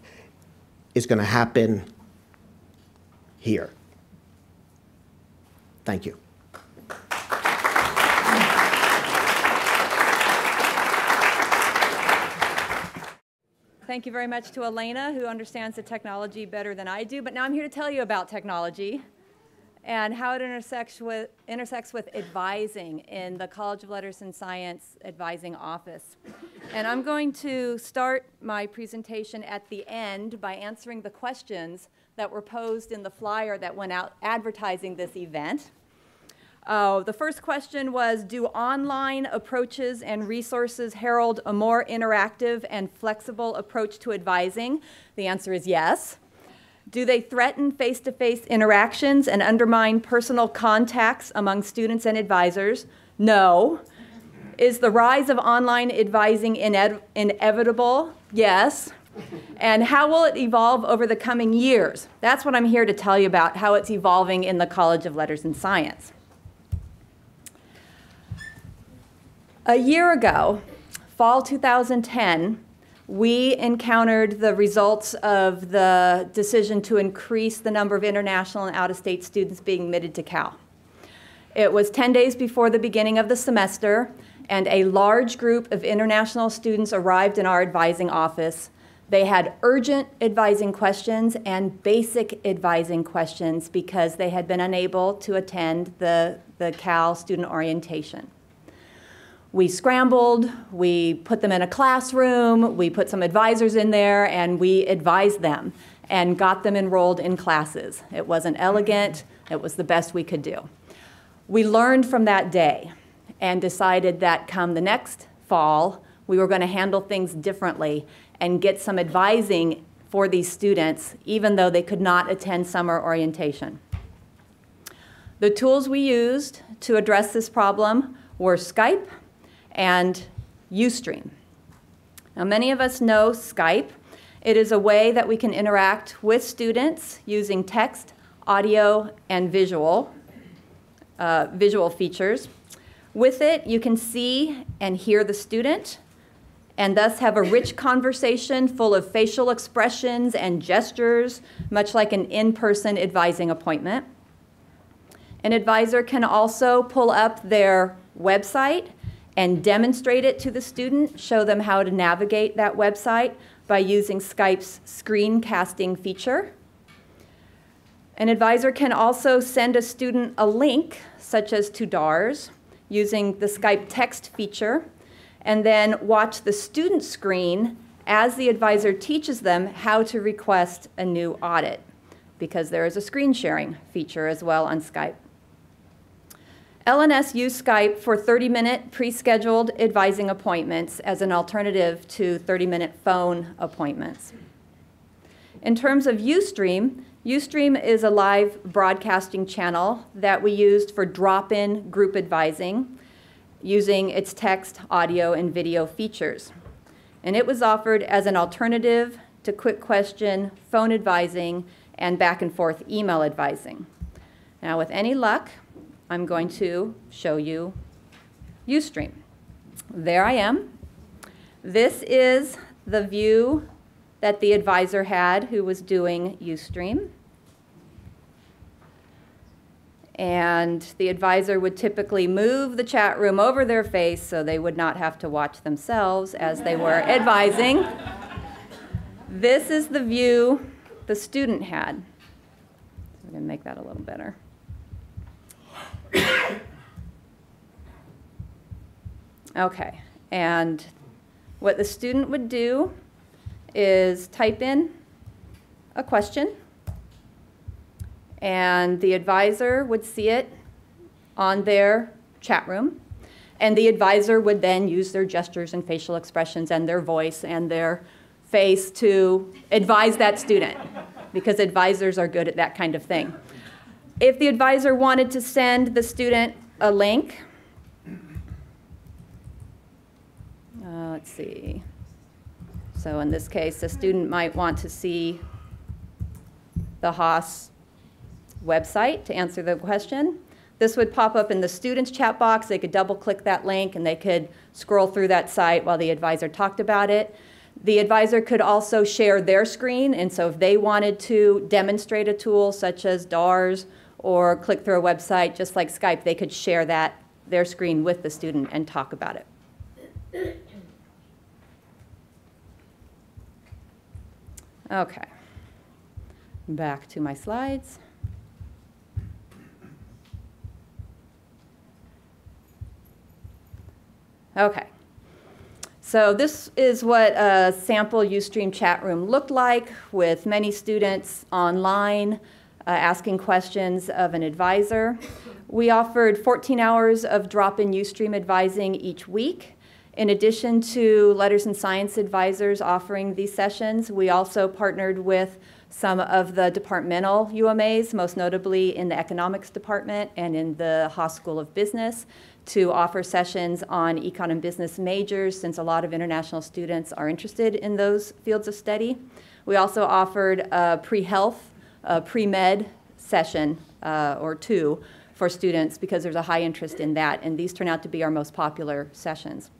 is going to happen here. Thank you. Thank you very much to Elena, who understands the technology better than I do. But now I'm here to tell you about technology and how it intersects with advising in the College of Letters and Science Advising Office. And I'm going to start my presentation at the end by answering the questions that were posed in the flyer that went out advertising this event. The first question was, do online approaches and resources herald a more interactive and flexible approach to advising? The answer is yes. Do they threaten face-to-face interactions and undermine personal contacts among students and advisors? No. Is the rise of online advising inevitable? Yes. And how will it evolve over the coming years? That's what I'm here to tell you about, how it's evolving in the College of Letters and Science. A year ago, fall 2010, we encountered the results of the decision to increase the number of international and out-of-state students being admitted to Cal. It was 10 days before the beginning of the semester, and a large group of international students arrived in our advising office. They had urgent advising questions and basic advising questions because they had been unable to attend the Cal student orientation. We scrambled, we put them in a classroom, we put some advisors in there, and we advised them and got them enrolled in classes. It wasn't elegant, it was the best we could do. We learned from that day and decided that come the next fall, we were going to handle things differently and get some advising for these students, even though they could not attend summer orientation. The tools we used to address this problem were Skype and Ustream. Now, many of us know Skype. It is a way that we can interact with students using text, audio, and visual features. With it, you can see and hear the student, and thus have a rich conversation full of facial expressions and gestures, much like an in-person advising appointment. An advisor can also pull up their website and demonstrate it to the student, show them how to navigate that website by using Skype's screencasting feature. An advisor can also send a student a link, such as to DARS, using the Skype text feature, and then watch the student screen as the advisor teaches them how to request a new audit, because there is a screen sharing feature as well on Skype. LNS used Skype for 30-minute pre-scheduled advising appointments as an alternative to 30-minute phone appointments. In terms of Ustream, Ustream is a live broadcasting channel that we used for drop-in group advising using its text, audio, and video features. And it was offered as an alternative to quick question, phone advising, and back-and-forth email advising. Now, with any luck, I'm going to show you Ustream. There I am. This is the view that the advisor had who was doing Ustream. And the advisor would typically move the chat room over their face so they would not have to watch themselves as they were advising. This is the view the student had. I'm going to make that a little better. Okay, and what the student would do is type in a question, and the advisor would see it on their chat room, and the advisor would then use their gestures and facial expressions and their voice and their face to advise that student, because advisors are good at that kind of thing. If the advisor wanted to send the student a link, let's see. So in this case, the student might want to see the Haas website to answer the question. This would pop up in the student's chat box. They could double-click that link, and they could scroll through that site while the advisor talked about it. The advisor could also share their screen, and so if they wanted to demonstrate a tool such as DARS or click through a website, just like Skype, they could share their screen with the student and talk about it. Okay, back to my slides. Okay, so this is what a sample Ustream chat room looked like, with many students online asking questions of an advisor. We offered 14 hours of drop-in Ustream advising each week. In addition to letters and science advisors offering these sessions, we also partnered with some of the departmental UMAs, most notably in the economics department and in the Haas School of Business, to offer sessions on econ and business majors, since a lot of international students are interested in those fields of study. We also offered a pre-health, pre-med session or two for students, because there's a high interest in that, and these turn out to be our most popular sessions.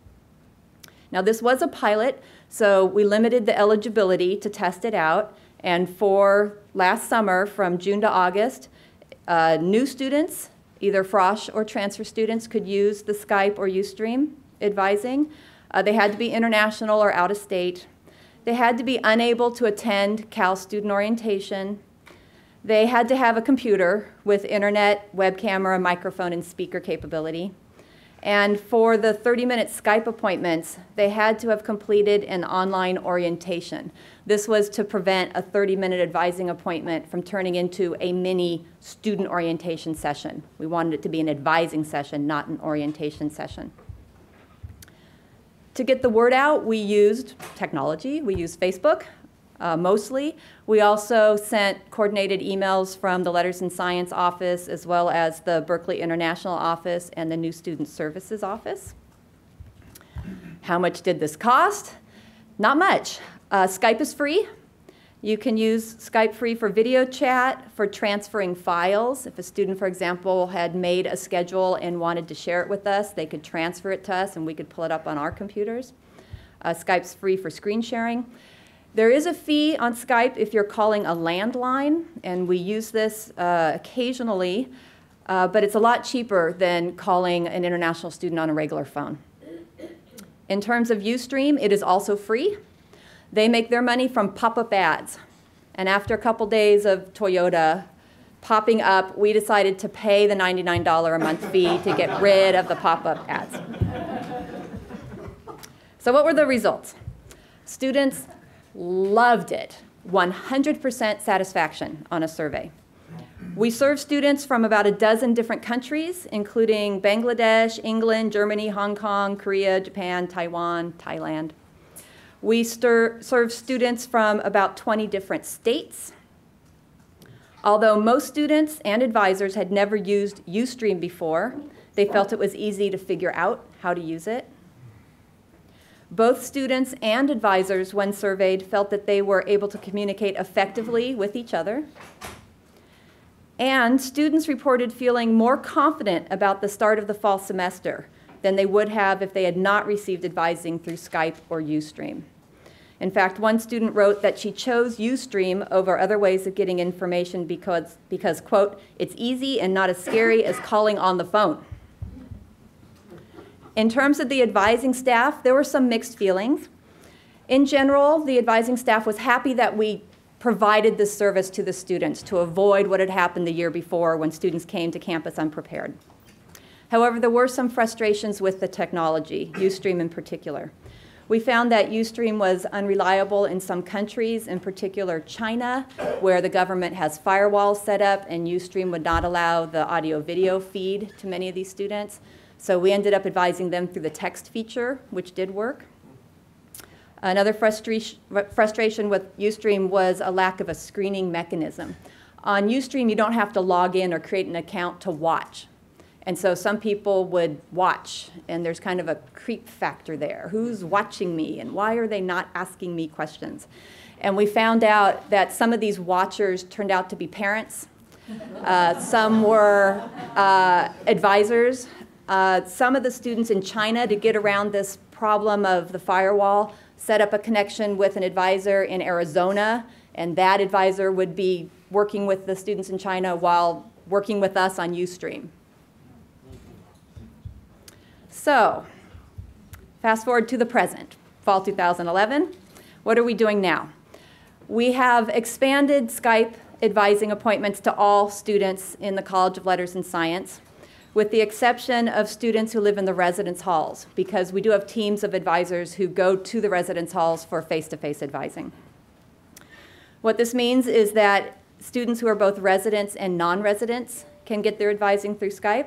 Now, this was a pilot, so we limited the eligibility to test it out. And for last summer, from June to August, new students, either FROSH or transfer students, could use the Skype or Ustream advising. They had to be international or out of state. They had to be unable to attend Cal student orientation. They had to have a computer with internet, web camera, microphone, and speaker capability. And for the 30-minute Skype appointments, they had to have completed an online orientation. This was to prevent a 30-minute advising appointment from turning into a mini student orientation session. We wanted it to be an advising session, not an orientation session. To get the word out, we used technology. We used Facebook, mostly. We also sent coordinated emails from the Letters and Science office, as well as the Berkeley International office and the New Student Services office. How much did this cost? Not much. Skype is free. You can use Skype free for video chat, for transferring files. If a student, for example, had made a schedule and wanted to share it with us, they could transfer it to us and we could pull it up on our computers. Skype's free for screen sharing. There is a fee on Skype if you're calling a landline, and we use this occasionally, but it's a lot cheaper than calling an international student on a regular phone. In terms of Ustream, it is also free. They make their money from pop-up ads. And after a couple days of Toyota popping up, we decided to pay the $99 a month fee to get rid of the pop-up ads. So what were the results? Students loved it. 100% satisfaction on a survey. We serve students from about a dozen different countries, including Bangladesh, England, Germany, Hong Kong, Korea, Japan, Taiwan, Thailand. We serve students from about 20 different states. Although most students and advisors had never used Ustream before, they felt it was easy to figure out how to use it. Both students and advisors, when surveyed, felt that they were able to communicate effectively with each other. And students reported feeling more confident about the start of the fall semester than they would have if they had not received advising through Skype or Ustream. In fact, one student wrote that she chose Ustream over other ways of getting information because, quote, it's easy and not as scary as calling on the phone. In terms of the advising staff, there were some mixed feelings. In general, the advising staff was happy that we provided this service to the students to avoid what had happened the year before when students came to campus unprepared. However, there were some frustrations with the technology, Ustream in particular. We found that Ustream was unreliable in some countries, in particular China, where the government has firewalls set up and Ustream would not allow the audio-video feed to many of these students. So we ended up advising them through the text feature, which did work. Another frustration with Ustream was a lack of a screening mechanism. On Ustream, you don't have to log in or create an account to watch. And so some people would watch, and there's kind of a creep factor there. Who's watching me, and why are they not asking me questions? And we found out that some of these watchers turned out to be parents. Some were advisors. Some of the students in China, to get around this problem of the firewall, set up a connection with an advisor in Arizona, and that advisor would be working with the students in China while working with us on Ustream. So, fast forward to the present, fall 2011. What are we doing now? We have expanded Skype advising appointments to all students in the College of Letters and Science, with the exception of students who live in the residence halls, because we do have teams of advisors who go to the residence halls for face-to-face advising. What this means is that students who are both residents and non-residents can get their advising through Skype.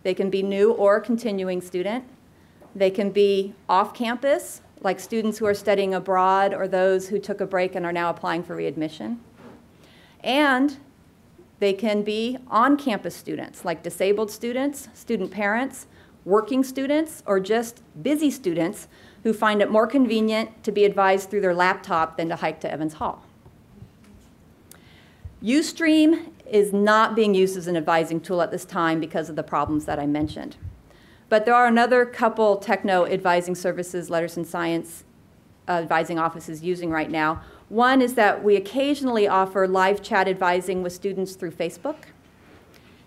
They can be new or continuing student. They can be off campus, like students who are studying abroad or those who took a break and are now applying for readmission. And they can be on-campus students, like disabled students, student parents, working students, or just busy students who find it more convenient to be advised through their laptop than to hike to Evans Hall. Ustream is not being used as an advising tool at this time because of the problems that I mentioned. But there are another couple techno advising services, Letters and Science advising offices using right now. One is that we occasionally offer live chat advising with students through Facebook.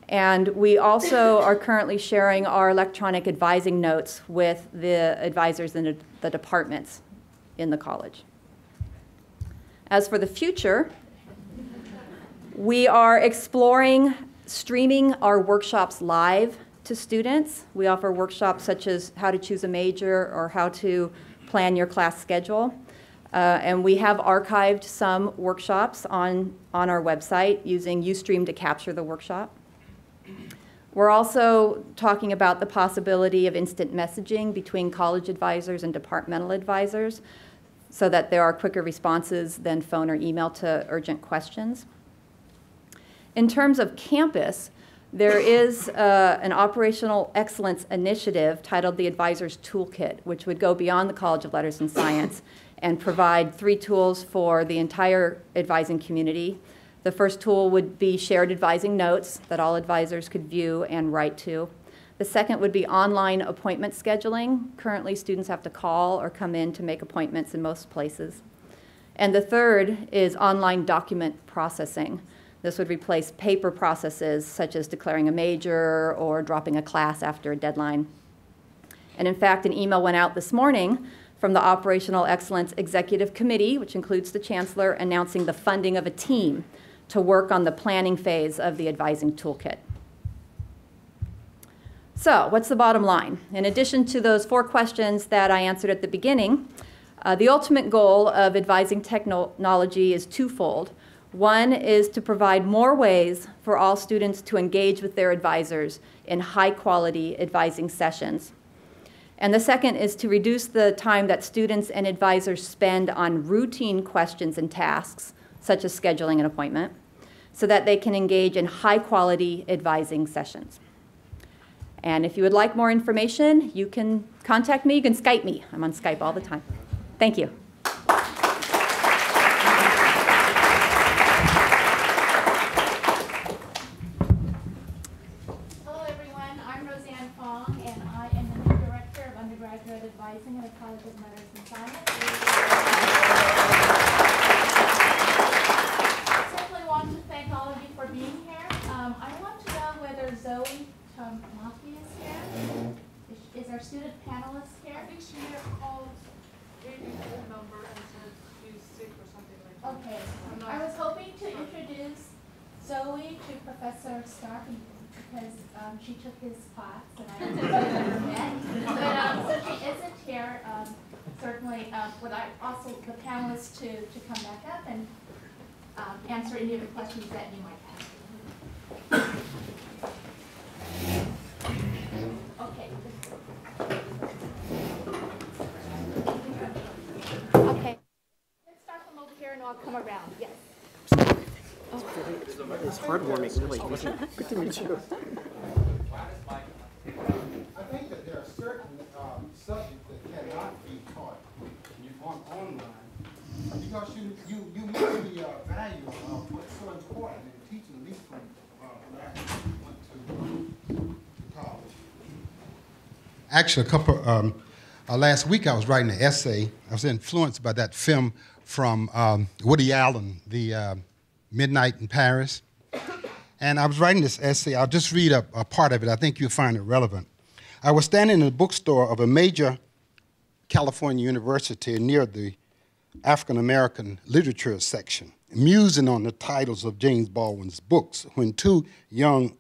And we also are currently sharing our electronic advising notes with the advisors in the departments in the college. As for the future, we are exploring streaming our workshops live to students. We offer workshops such as how to choose a major or how to plan your class schedule. And we have archived some workshops on our website using Ustream to capture the workshop. We're also talking about the possibility of instant messaging between college advisors and departmental advisors so that there are quicker responses than phone or email to urgent questions. In terms of campus, there is an operational excellence initiative titled the Advisor's Toolkit, which would go beyond the College of Letters and Science and provide 3 tools for the entire advising community. The first tool would be shared advising notes that all advisors could view and write to. The second would be online appointment scheduling. Currently, students have to call or come in to make appointments in most places. And the third is online document processing. This would replace paper processes such as declaring a major or dropping a class after a deadline. And in fact, an email went out this morning from the Operational Excellence Executive Committee, which includes the Chancellor, announcing the funding of a team to work on the planning phase of the advising toolkit. So what's the bottom line? In addition to those 4 questions that I answered at the beginning, the ultimate goal of advising technology is twofold. One is to provide more ways for all students to engage with their advisors in high-quality advising sessions. And the second is to reduce the time that students and advisors spend on routine questions and tasks, such as scheduling an appointment, so that they can engage in high-quality advising sessions. And if you would like more information, you can contact me. You can Skype me. I'm on Skype all the time. Thank you. Advising at the College of Letters and Science. I simply want to thank all of you for being here. I want to know whether Zoe Tomaki is here. Is our student panelist here? I think she may have called maybe the number and said she's sick or something like that. Okay. I was hoping to introduce Zoe to Professor Stark. because she took his class and I never met. But since she isn't here, certainly would I also the panelists to come back up and answer any of the questions that you might have. Okay. Okay. Let's start from over here and I'll come around. Yes. It's heartwarming, really. Good to meet you. I think that there are certain subjects that cannot be taught online because you miss the value of what's so important in teaching, at least from when I went to college. Actually, last week I was writing an essay. I was influenced by that film from Woody Allen, the Midnight in Paris. And I was writing this essay. I'll just read a part of it. I think you'll find it relevant. I was standing in the bookstore of a major California university near the African-American literature section, musing on the titles of James Baldwin's books, when two young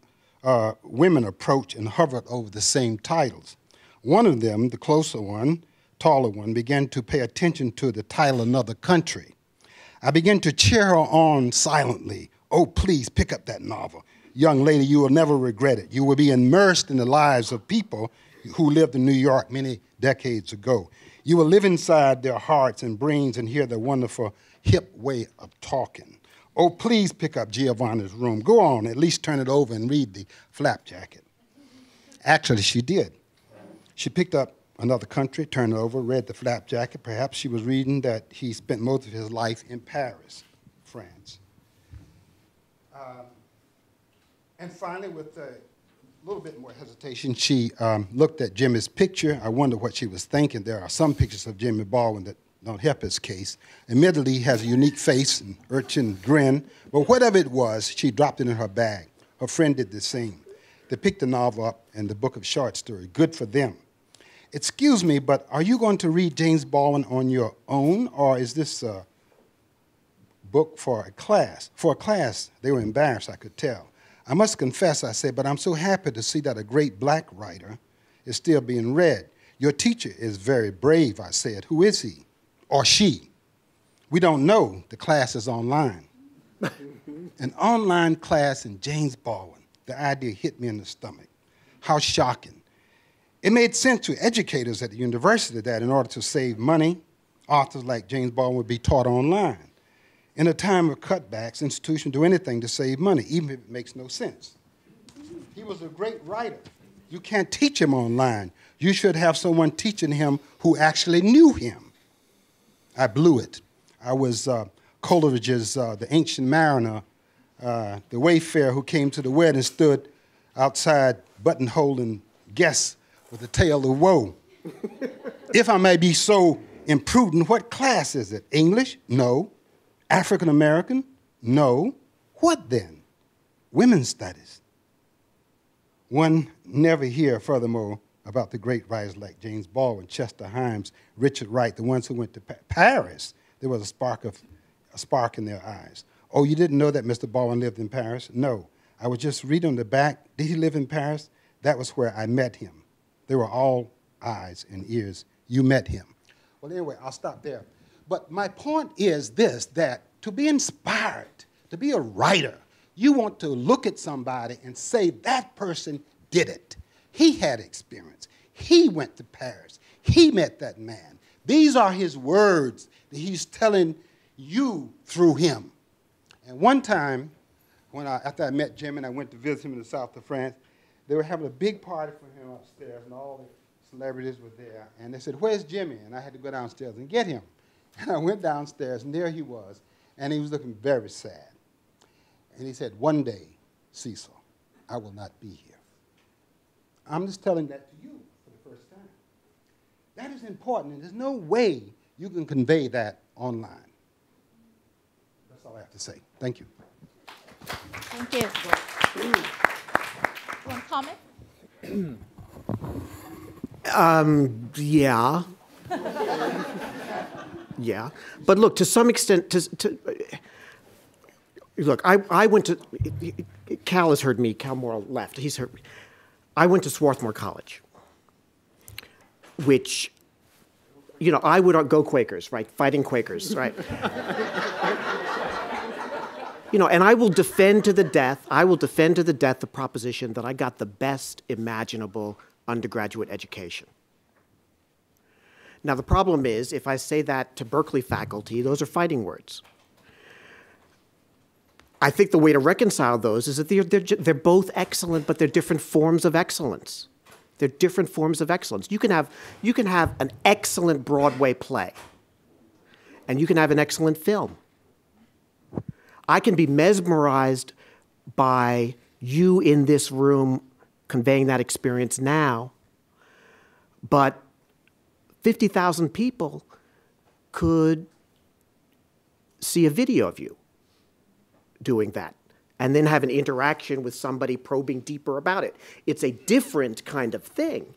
women approached and hovered over the same titles. One of them, the closer one, taller one, began to pay attention to the title Another Country. I began to cheer her on silently. Oh, please pick up that novel. Young lady, you will never regret it. You will be immersed in the lives of people who lived in New York many decades ago. You will live inside their hearts and brains and hear their wonderful, hip way of talking. Oh, please pick up Giovanna's Room. Go on, at least turn it over and read the flap jacket. Actually, she did. She picked up Another Country, turned it over, read the flap jacket. Perhaps she was reading that he spent most of his life in Paris, France. And finally, with a little bit more hesitation, she looked at Jimmy's picture. I wonder what she was thinking. There are some pictures of Jimmy Baldwin that don't help his case. Admittedly, he has a unique face and urchin grin, but whatever it was, she dropped it in her bag. Her friend did the same. They picked the novel up and the book of short story. Good for them. Excuse me, but are you going to read James Baldwin on your own, or is this a book for a class? For a class, they were embarrassed, I could tell. I must confess, I said, but I'm so happy to see that a great black writer is still being read. Your teacher is very brave, I said. Who is he? Or she? We don't know. The class is online. An online class in James Baldwin. The idea hit me in the stomach. How shocking. It made sense to educators at the university that in order to save money, authors like James Baldwin would be taught online. In a time of cutbacks, institutions do anything to save money, even if it makes no sense. He was a great writer. You can't teach him online. You should have someone teaching him who actually knew him. I blew it. I was Coleridge's The Ancient Mariner, the wayfarer who came to the wedding, stood outside buttonholing guests with a tale of woe. If I may be so imprudent, what class is it? English? No. African American? No. What then? Women's studies. One never hear, furthermore, about the great writers like James Baldwin, Chester Himes, Richard Wright, the ones who went to Paris. There was a spark in their eyes. Oh, you didn't know that Mr. Baldwin lived in Paris? No. I was just reading on the back. Did he live in Paris? That was where I met him. They were all eyes and ears. You met him. Well, anyway, I'll stop there. But my point is this, that to be inspired, to be a writer, you want to look at somebody and say, that person did it. He had experience. He went to Paris. He met that man. These are his words that he's telling you through him. And one time, after I met Jim and I went to visit him in the south of France, they were having a big party for him upstairs, and all the celebrities were there. And they said, where's Jimmy? And I had to go downstairs and get him. And I went downstairs, and there he was, and he was looking very sad. And he said, one day, Cecil, I will not be here. I'm just telling that to you for the first time. That is important, and there's no way you can convey that online. That's all I have to say. Thank you. Thank you. One comment? Yeah. Yeah. But look, to some extent, Look, I went to, Cal has heard me, Cal Morrell left, he's heard me. I went to Swarthmore College, which, you know, I would go Quakers, right? Fighting Quakers, right? You know, and I will defend to the death the proposition that I got the best imaginable undergraduate education. Now, the problem is, if I say that to Berkeley faculty, those are fighting words. I think the way to reconcile those is that they're both excellent, but they're different forms of excellence. They're different forms of excellence. You can have an excellent Broadway play, and you can have an excellent film. I can be mesmerized by you in this room conveying that experience now, but 50,000 people could see a video of you doing that and then have an interaction with somebody probing deeper about it. It's a different kind of thing.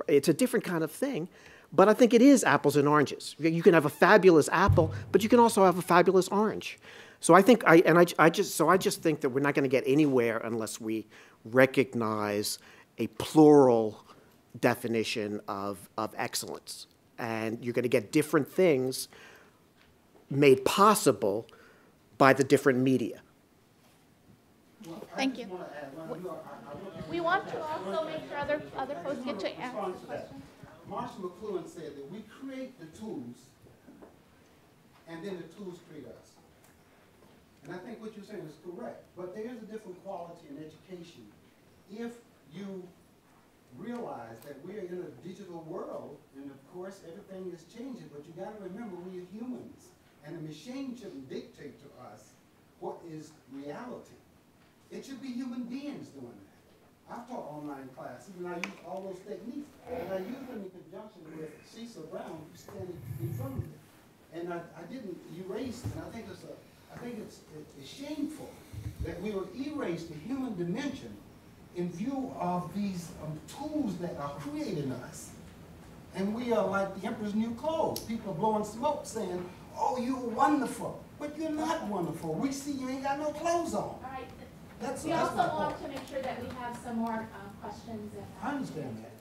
It's a different kind of thing, but I think it is apples and oranges. You can have a fabulous apple, but you can also have a fabulous orange. So I think I just think that we're not going to get anywhere unless we recognize a plural definition of excellence. And you're going to get different things made possible by the different media. Thank you. We want to also make sure other folks get to ask questions. Marshall McLuhan said that we create the tools, and then the tools create us. And I think what you're saying is correct, but there is a different quality in education. If you realize that we're in a digital world, and of course everything is changing, but you got to remember we are humans, and the machine shouldn't dictate to us what is reality. It should be human beings doing that. I've taught online classes, and I use all those techniques, and I use them in conjunction with Cecil Brown, who's standing in front of me. And I didn't erase, and I think it's shameful that we would erase the human dimension in view of these tools that are creating us. And we are like the emperor's new clothes. People are blowing smoke saying, oh, you're wonderful. But you're not wonderful. We see you ain't got no clothes on. All right. We also want to make sure that we have some more questions. I understand that.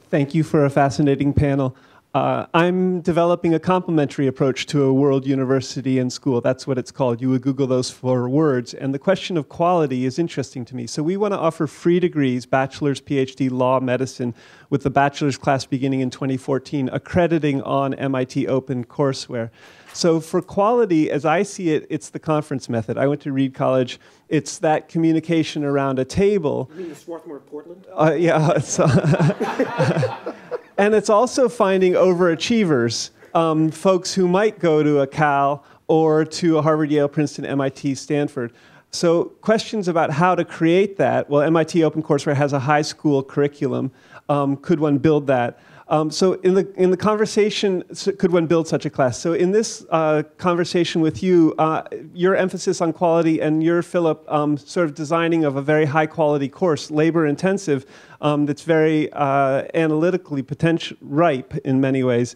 Thank you for a fascinating panel. I'm developing a complementary approach to a world university and school. That's what it's called. You would Google those 4 words. And the question of quality is interesting to me. So we want to offer free degrees, bachelor's, PhD, law, medicine, with the bachelor's class beginning in 2014, accrediting on MIT Open courseware. So for quality, as I see it, it's the conference method. I went to Reed College. It's that communication around a table. You mean the Swarthmore of Portland? Yeah. It's, and it's also finding overachievers, folks who might go to a Cal or to a Harvard, Yale, Princeton, MIT, Stanford. So questions about how to create that. Well, MIT OpenCourseWare has a high school curriculum. Could one build that? So in the conversation, could one build such a class? So in this conversation with you, your emphasis on quality and your, Philip, sort of designing of a very high quality course, labor intensive, that's very analytically ripe in many ways.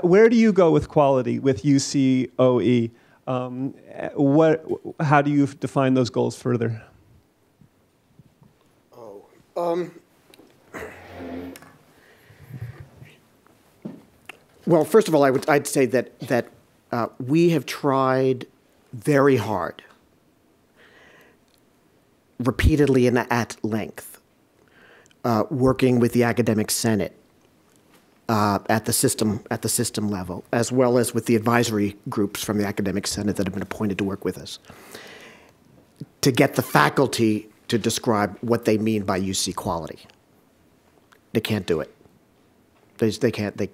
Where do you go with quality with UCOE? How do you define those goals further? Well, first of all, I'd say that we have tried very hard, repeatedly and at length, working with the academic senate at the system level, as well as with the advisory groups from the academic senate that have been appointed to work with us, to get the faculty to describe what they mean by UC quality. They can't do it. They can't. They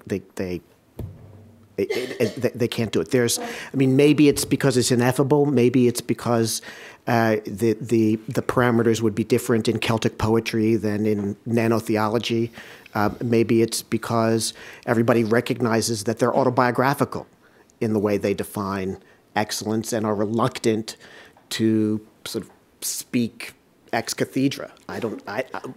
can't do it. I mean, maybe it's because it's ineffable. Maybe it's because the parameters would be different in Celtic poetry than in nanotheology. Maybe it's because everybody recognizes that they're autobiographical in the way they define excellence and are reluctant to sort of speak ex cathedra.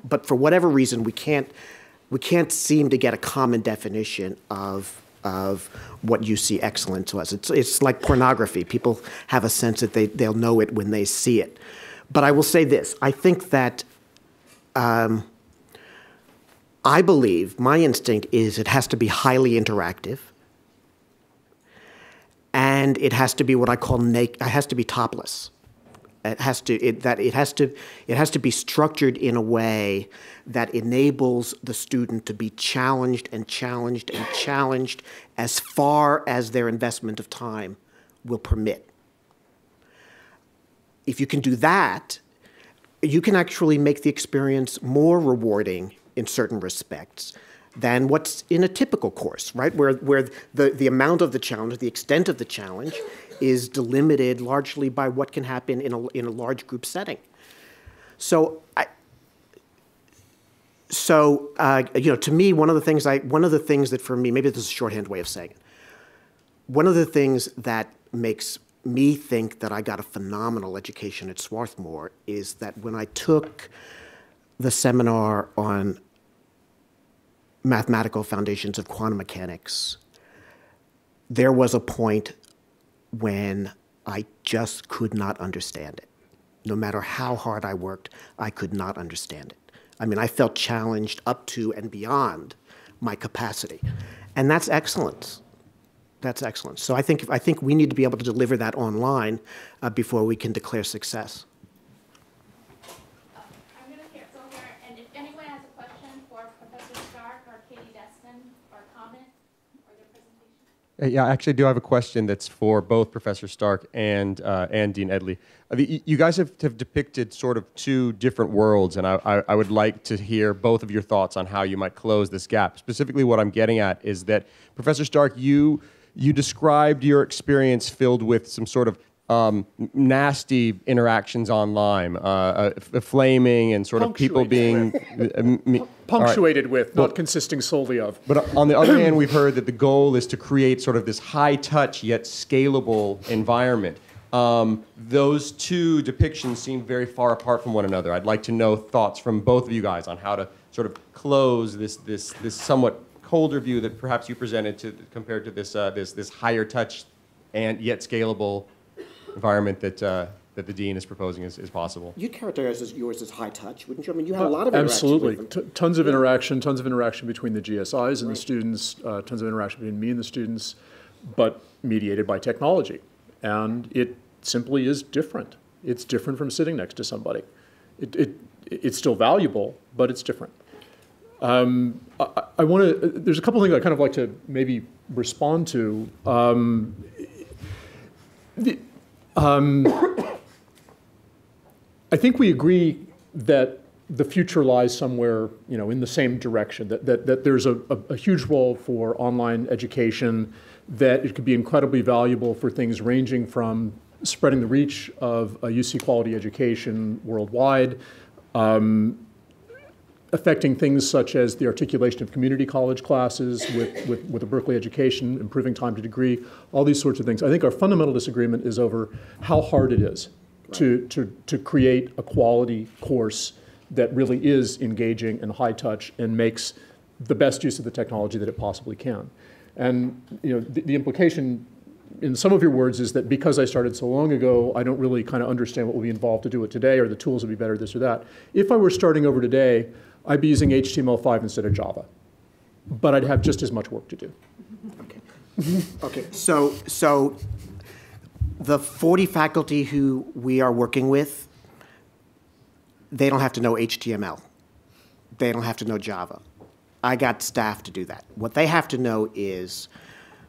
But for whatever reason, we can't seem to get a common definition of of what you see excellence was. It's like pornography. People have a sense that they'll know it when they see it. But I will say this. I think that I believe, my instinct is it has to be highly interactive, and it has to be what I call naked. It has to be topless. It has to be structured in a way that enables the student to be challenged and challenged and challenged as far as their investment of time will permit. If you can do that, you can actually make the experience more rewarding in certain respects than what's in a typical course, right? Where the amount of the challenge, the extent of the challenge, is delimited largely by what can happen in a large group setting. So, to me, one of the things that for me, maybe this is a shorthand way of saying it, one of the things that makes me think that I got a phenomenal education at Swarthmore is that when I took the seminar on mathematical foundations of quantum mechanics, there was a point when I just could not understand it. No matter how hard I worked, I could not understand it. I mean, I felt challenged up to and beyond my capacity. And that's excellence. That's excellence. So I think we need to be able to deliver that online before we can declare success. I'm going to cancel here, and if anyone has a question for Professor Stark or Katie Destin or comment or their presentation. Yeah, I actually do have a question that's for both Professor Stark and Dean Edley. You guys have depicted sort of two different worlds, and I would like to hear both of your thoughts on how you might close this gap. Specifically, what I'm getting at is that, Professor Stark, you described your experience filled with some sort of nasty interactions online, flaming and sort of people being punctuated with, not consisting solely of. But on the other hand, we've heard that the goal is to create sort of this high-touch yet scalable environment. Those two depictions seem very far apart from one another. I'd like to know thoughts from both of you guys on how to sort of close this somewhat colder view that perhaps you presented compared to this higher touch and yet scalable environment that the dean is proposing is possible. You'd characterize yours as high touch, wouldn't you? I mean, you had a lot of interaction. Absolutely. Tons of interaction between the GSIs and the students, tons of interaction between me and the students, but mediated by technology. And it simply is different. It's different from sitting next to somebody. It's still valuable, but it's different. I want to, there's a couple of things I kind of like to maybe respond to. I think we agree that the future lies somewhere, in the same direction, that there's a huge role for online education, that it could be incredibly valuable for things ranging from spreading the reach of a UC quality education worldwide, affecting things such as the articulation of community college classes with a Berkeley education, improving time to degree, all these sorts of things. I think our fundamental disagreement is over how hard it is to create a quality course that really is engaging and high touch and makes the best use of the technology that it possibly can. And the implication in some of your words is that because I started so long ago, I don't really kind of understand what will be involved to do it today, or the tools will be better, this or that. If I were starting over today, I'd be using HTML5 instead of Java, but I'd have just as much work to do. Okay. Okay. So the 40 faculty who we are working with, they don't have to know HTML. They don't have to know Java. I got staff to do that. What they have to know is,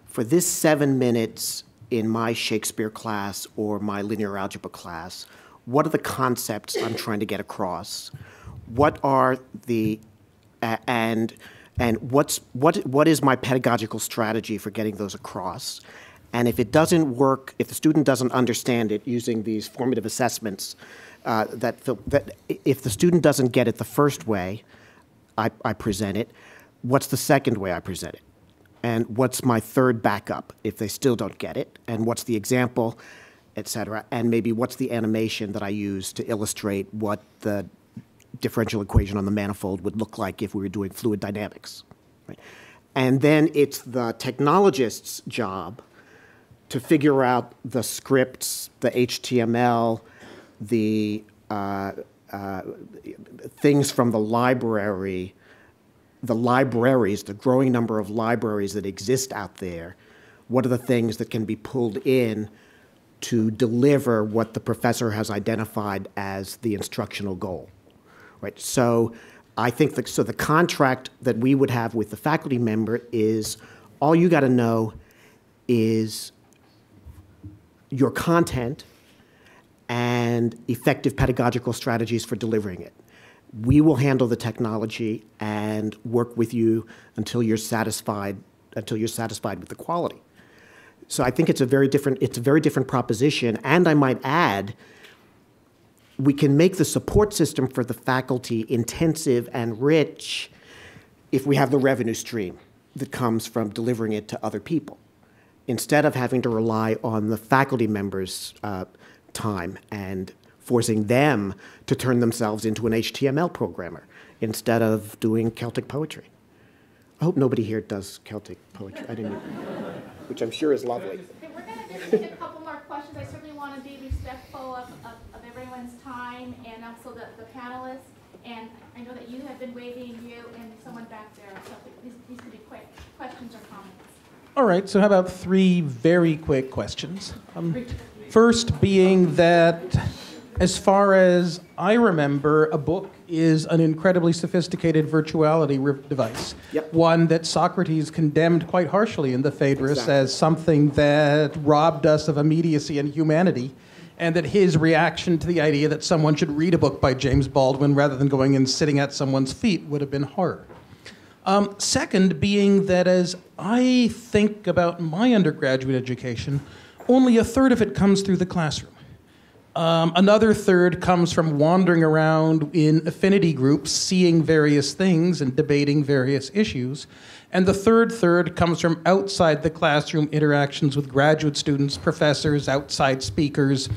for this 7 minutes in my Shakespeare class or my linear algebra class, what are the concepts I'm trying to get across? What are the and what is my pedagogical strategy for getting those across? And if it doesn't work, if the student doesn't understand it using these formative assessments, that if the student doesn't get it the first way I present it, what's the second way I present it? And what's my third backup if they still don't get it? And what's the example, et cetera? And maybe what's the animation that I use to illustrate what the differential equation on the manifold would look like if we were doing fluid dynamics, right? And then it's the technologist's job to figure out the scripts, the HTML, the things from the library, the libraries, the growing number of libraries that exist out there. What are the things that can be pulled in to deliver what the professor has identified as the instructional goal, right? So I think the contract that we would have with the faculty member is all you got to know is your content and effective pedagogical strategies for delivering it. We will handle the technology and work with you until you're satisfied with the quality. So I think it's a very different proposition. And I might add, we can make the support system for the faculty intensive and rich if we have the revenue stream that comes from delivering it to other people, instead of having to rely on the faculty members' time and forcing them to turn themselves into an HTML programmer instead of doing Celtic poetry. I hope nobody here does Celtic poetry. I didn't, which I'm sure is lovely. Okay, we're going to just take a couple more questions. I certainly want to be respectful of everyone's time and also the panelists. And I know that you have been waving, you and someone back there. So these could be quick questions or comments. All right, so how about 3 very quick questions? First being that, as far as I remember, a book is an incredibly sophisticated virtuality device. Yep. One that Socrates condemned quite harshly in the Phaedrus as something that robbed us of immediacy and humanity, and that his reaction to the idea that someone should read a book by James Baldwin rather than going and sitting at someone's feet would have been horror. Second being that as I think about my undergraduate education, only a third of it comes through the classroom. Another third comes from wandering around in affinity groups, seeing various things and debating various issues. And the third comes from outside the classroom interactions with graduate students, professors, outside speakers,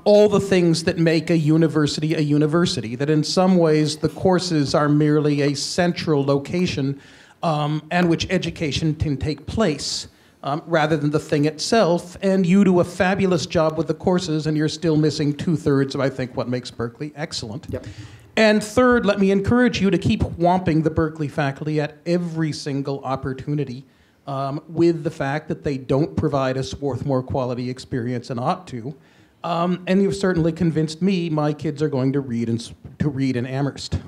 all the things that make a university, that in some ways the courses are merely a central location and which education can take place. Rather than the thing itself, and you do a fabulous job with the courses, and you're still missing 2/3 of, I think, what makes Berkeley excellent. Yep. And third, let me encourage you to keep whomping the Berkeley faculty at every single opportunity with the fact that they don't provide a Swarthmore quality experience and ought to. And you've certainly convinced me my kids are going to read in Amherst.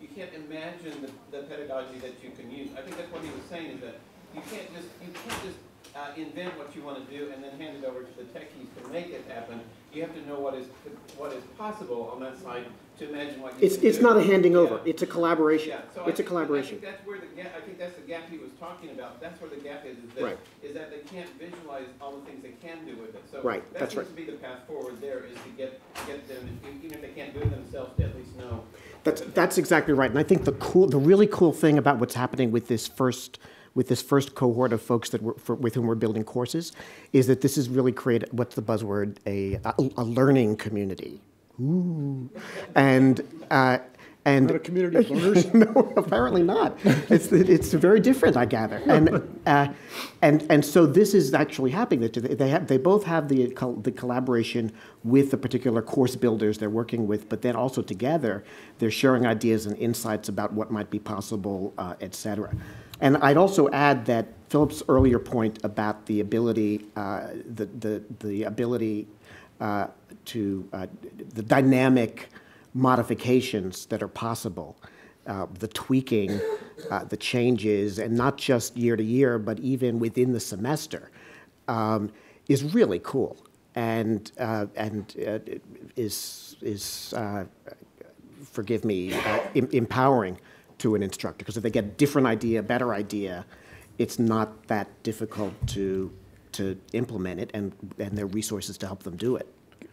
You can't imagine the pedagogy that you can use. I think that's what he was saying, is that you can't just invent what you want to do and then hand it over to the techies to make it happen. You have to know what is possible on that side to imagine what you can do. It's not a handing over. It's a collaboration. Yeah. So it's a collaboration. I think that's where the gap. I think that's the gap he was talking about. That's where the gap is. Is that they can't visualize all the things they can do with it. So that seems to be the path forward. There is to get them, even if they can't do it themselves, to at least know. That's exactly right. And I think the really cool thing about what's happening with this first cohort of folks with whom we're building courses is that this has really created, what's the buzzword, a learning community. Ooh. And not a community of learners? No, apparently not. It's very different, I gather. And so this is actually happening. They both have the collaboration with the particular course builders they're working with, but then also together they're sharing ideas and insights about what might be possible, et cetera. And I'd also add that Philip's earlier point about the ability, the dynamic modifications that are possible, the tweaking, the changes, and not just year to year, but even within the semester, is really cool and is forgive me, empowering to an instructor, because if they get a different idea, better idea, it's not that difficult to implement it, and there are resources to help them do it.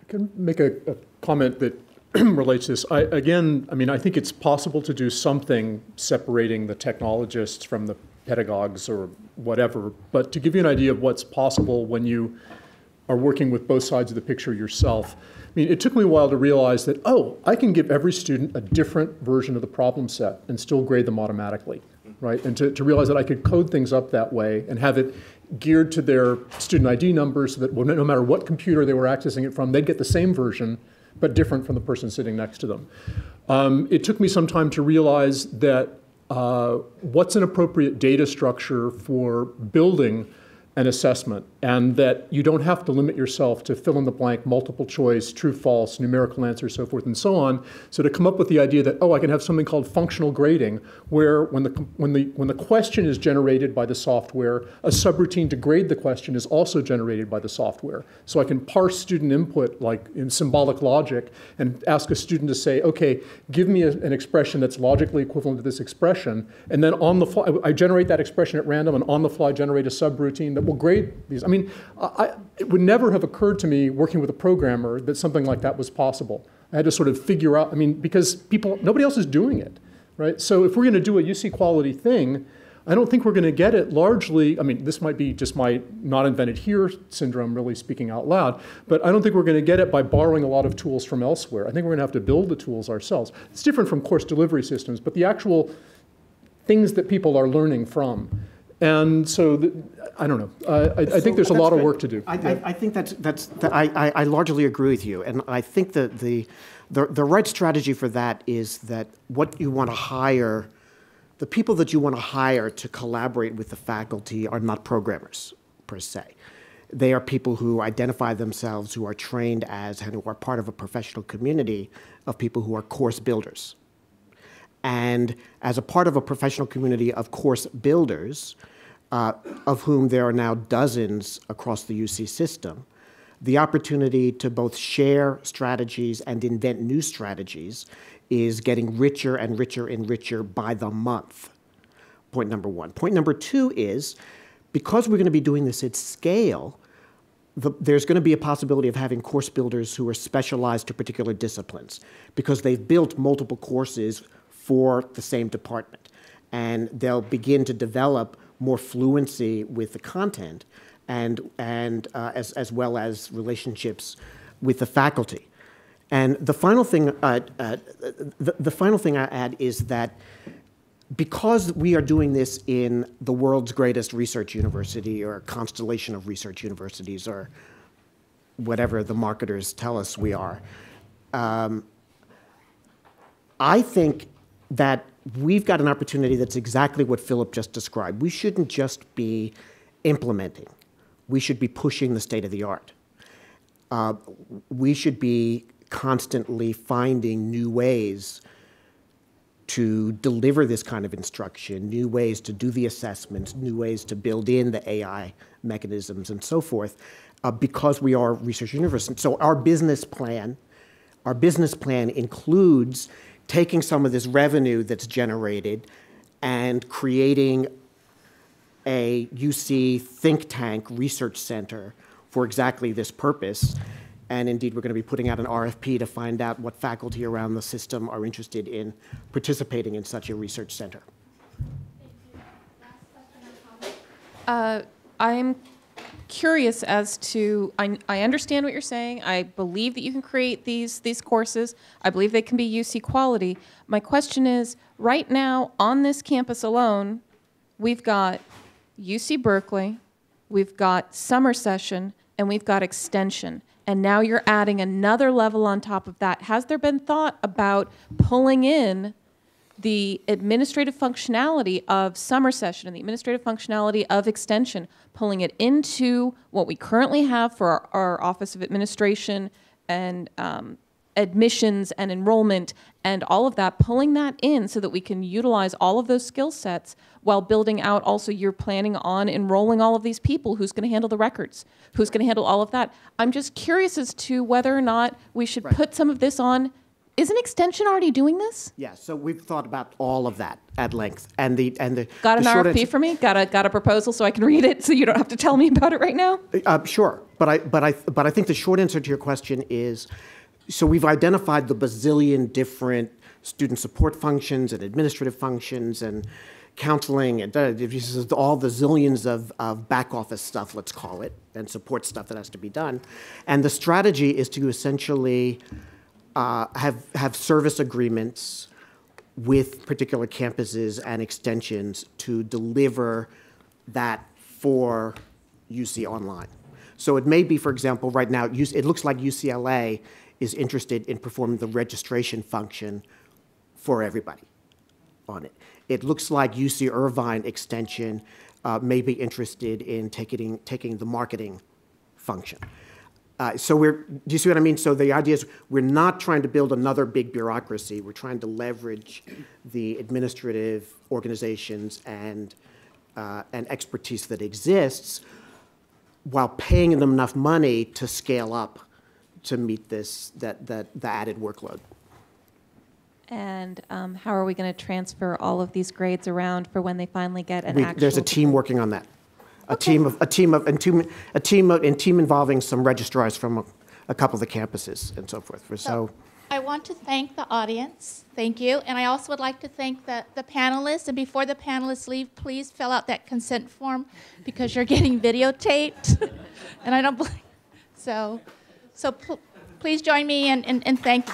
Can I make a comment that relates to this. I mean, I think it's possible to do something separating the technologists from the pedagogues or whatever, but to give you an idea of what's possible when you are working with both sides of the picture yourself, I mean, it took me a while to realize that, oh, I can give every student a different version of the problem set and still grade them automatically, right? And to realize that I could code things up that way and have it geared to their student ID numbers so that no matter what computer they were accessing it from, they'd get the same version, but different from the person sitting next to them. It took me some time to realize that what's an appropriate data structure for building an assessment, and that you don't have to limit yourself to fill in the blank, multiple choice, true, false, numerical answers, so forth and so on. So to come up with the idea that, oh, I can have something called functional grading, where when the question is generated by the software, a subroutine to grade the question is also generated by the software. So I can parse student input like in symbolic logic and ask a student to say, okay, give me an expression that's logically equivalent to this expression, and then on the fly, I generate that expression at random and on the fly generate a subroutine that will grade these. I mean, it would never have occurred to me working with a programmer that something like that was possible. I had to sort of figure out, I mean, because nobody else is doing it, right? So if we're going to do a UC quality thing, I don't think we're going to get it largely, I mean, this might be just my not invented here syndrome really speaking out loud, but I don't think we're going to get it by borrowing a lot of tools from elsewhere. I think we're going to have to build the tools ourselves. It's different from course delivery systems, but the actual things that people are learning from. And so, I don't know. I think there's a lot of work to do. I think I largely agree with you, and I think that the right strategy for that is that what you want to hire, the people that you want to hire to collaborate with the faculty are not programmers per se. They are people who identify themselves, who are trained as, and who are part of a professional community of people who are course builders. And as a part of a professional community of course builders, of whom there are now dozens across the UC system, the opportunity to both share strategies and invent new strategies is getting richer and richer and richer by the month. Point number one. Point number two is, because we're going to be doing this at scale, there's going to be a possibility of having course builders who are specialized to particular disciplines, because they've built multiple courses for the same department. And they'll begin to develop more fluency with the content and as well as relationships with the faculty. And the final thing, the final thing I add is that because we are doing this in the world's greatest research university or constellation of research universities or whatever the marketers tell us we are, I think that we've got an opportunity that's exactly what Philip just described. We shouldn't just be implementing. We should be pushing the state of the art. We should be constantly finding new ways to deliver this kind of instruction, new ways to do the assessments, new ways to build in the AI mechanisms and so forth, because we are a research university. So our business plan includes taking some of this revenue that's generated and creating a UC think tank research center for exactly this purpose. And indeed, we're going to be putting out an RFP to find out what faculty around the system are interested in participating in such a research center. Thank you. Last question or comment? I'm curious as to, I understand what you're saying. I believe that you can create these courses. I believe they can be UC quality. My question is, right now on this campus alone, we've got UC Berkeley, we've got summer session, and we've got extension. And now you're adding another level on top of that. Has there been thought about pulling in the administrative functionality of summer session and the administrative functionality of extension, pulling it into what we currently have for our Office of Administration and admissions and enrollment and all of that, pulling that in so that we can utilize all of those skill sets while building out also you're planning on enrolling all of these people, who's going to handle the records, who's going to handle all of that. I'm just curious as to whether or not we should put some of this on. Isn't Extension already doing this? Yeah, so we've thought about all of that at length, and the got an RFP for me? Got a proposal so I can read it, so you don't have to tell me about it right now? Sure, but I think the short answer to your question is, So we've identified the bazillion different student support functions and administrative functions and counseling and all the zillions of back office stuff, let's call it, and support stuff that has to be done. And the strategy is to essentially have service agreements with particular campuses and extensions to deliver that for UC Online. So it may be, for example, right now, it looks like UCLA is interested in performing the registration function for everybody on it. It looks like UC Irvine extension may be interested in taking the marketing function. Do you see what I mean? So the idea is we're not trying to build another big bureaucracy. We're trying to leverage the administrative organizations and expertise that exists while paying them enough money to scale up to meet the added workload. And how are we going to transfer all of these grades around for when they finally get an actual? There's a team working on that. Okay. A team involving some registrars from a couple of the campuses and so forth. So I want to thank the audience. Thank you. And I also would like to thank the panelists. And before the panelists leave, please fill out that consent form because you're getting videotaped. And I don't believe so. Please join me and thank you.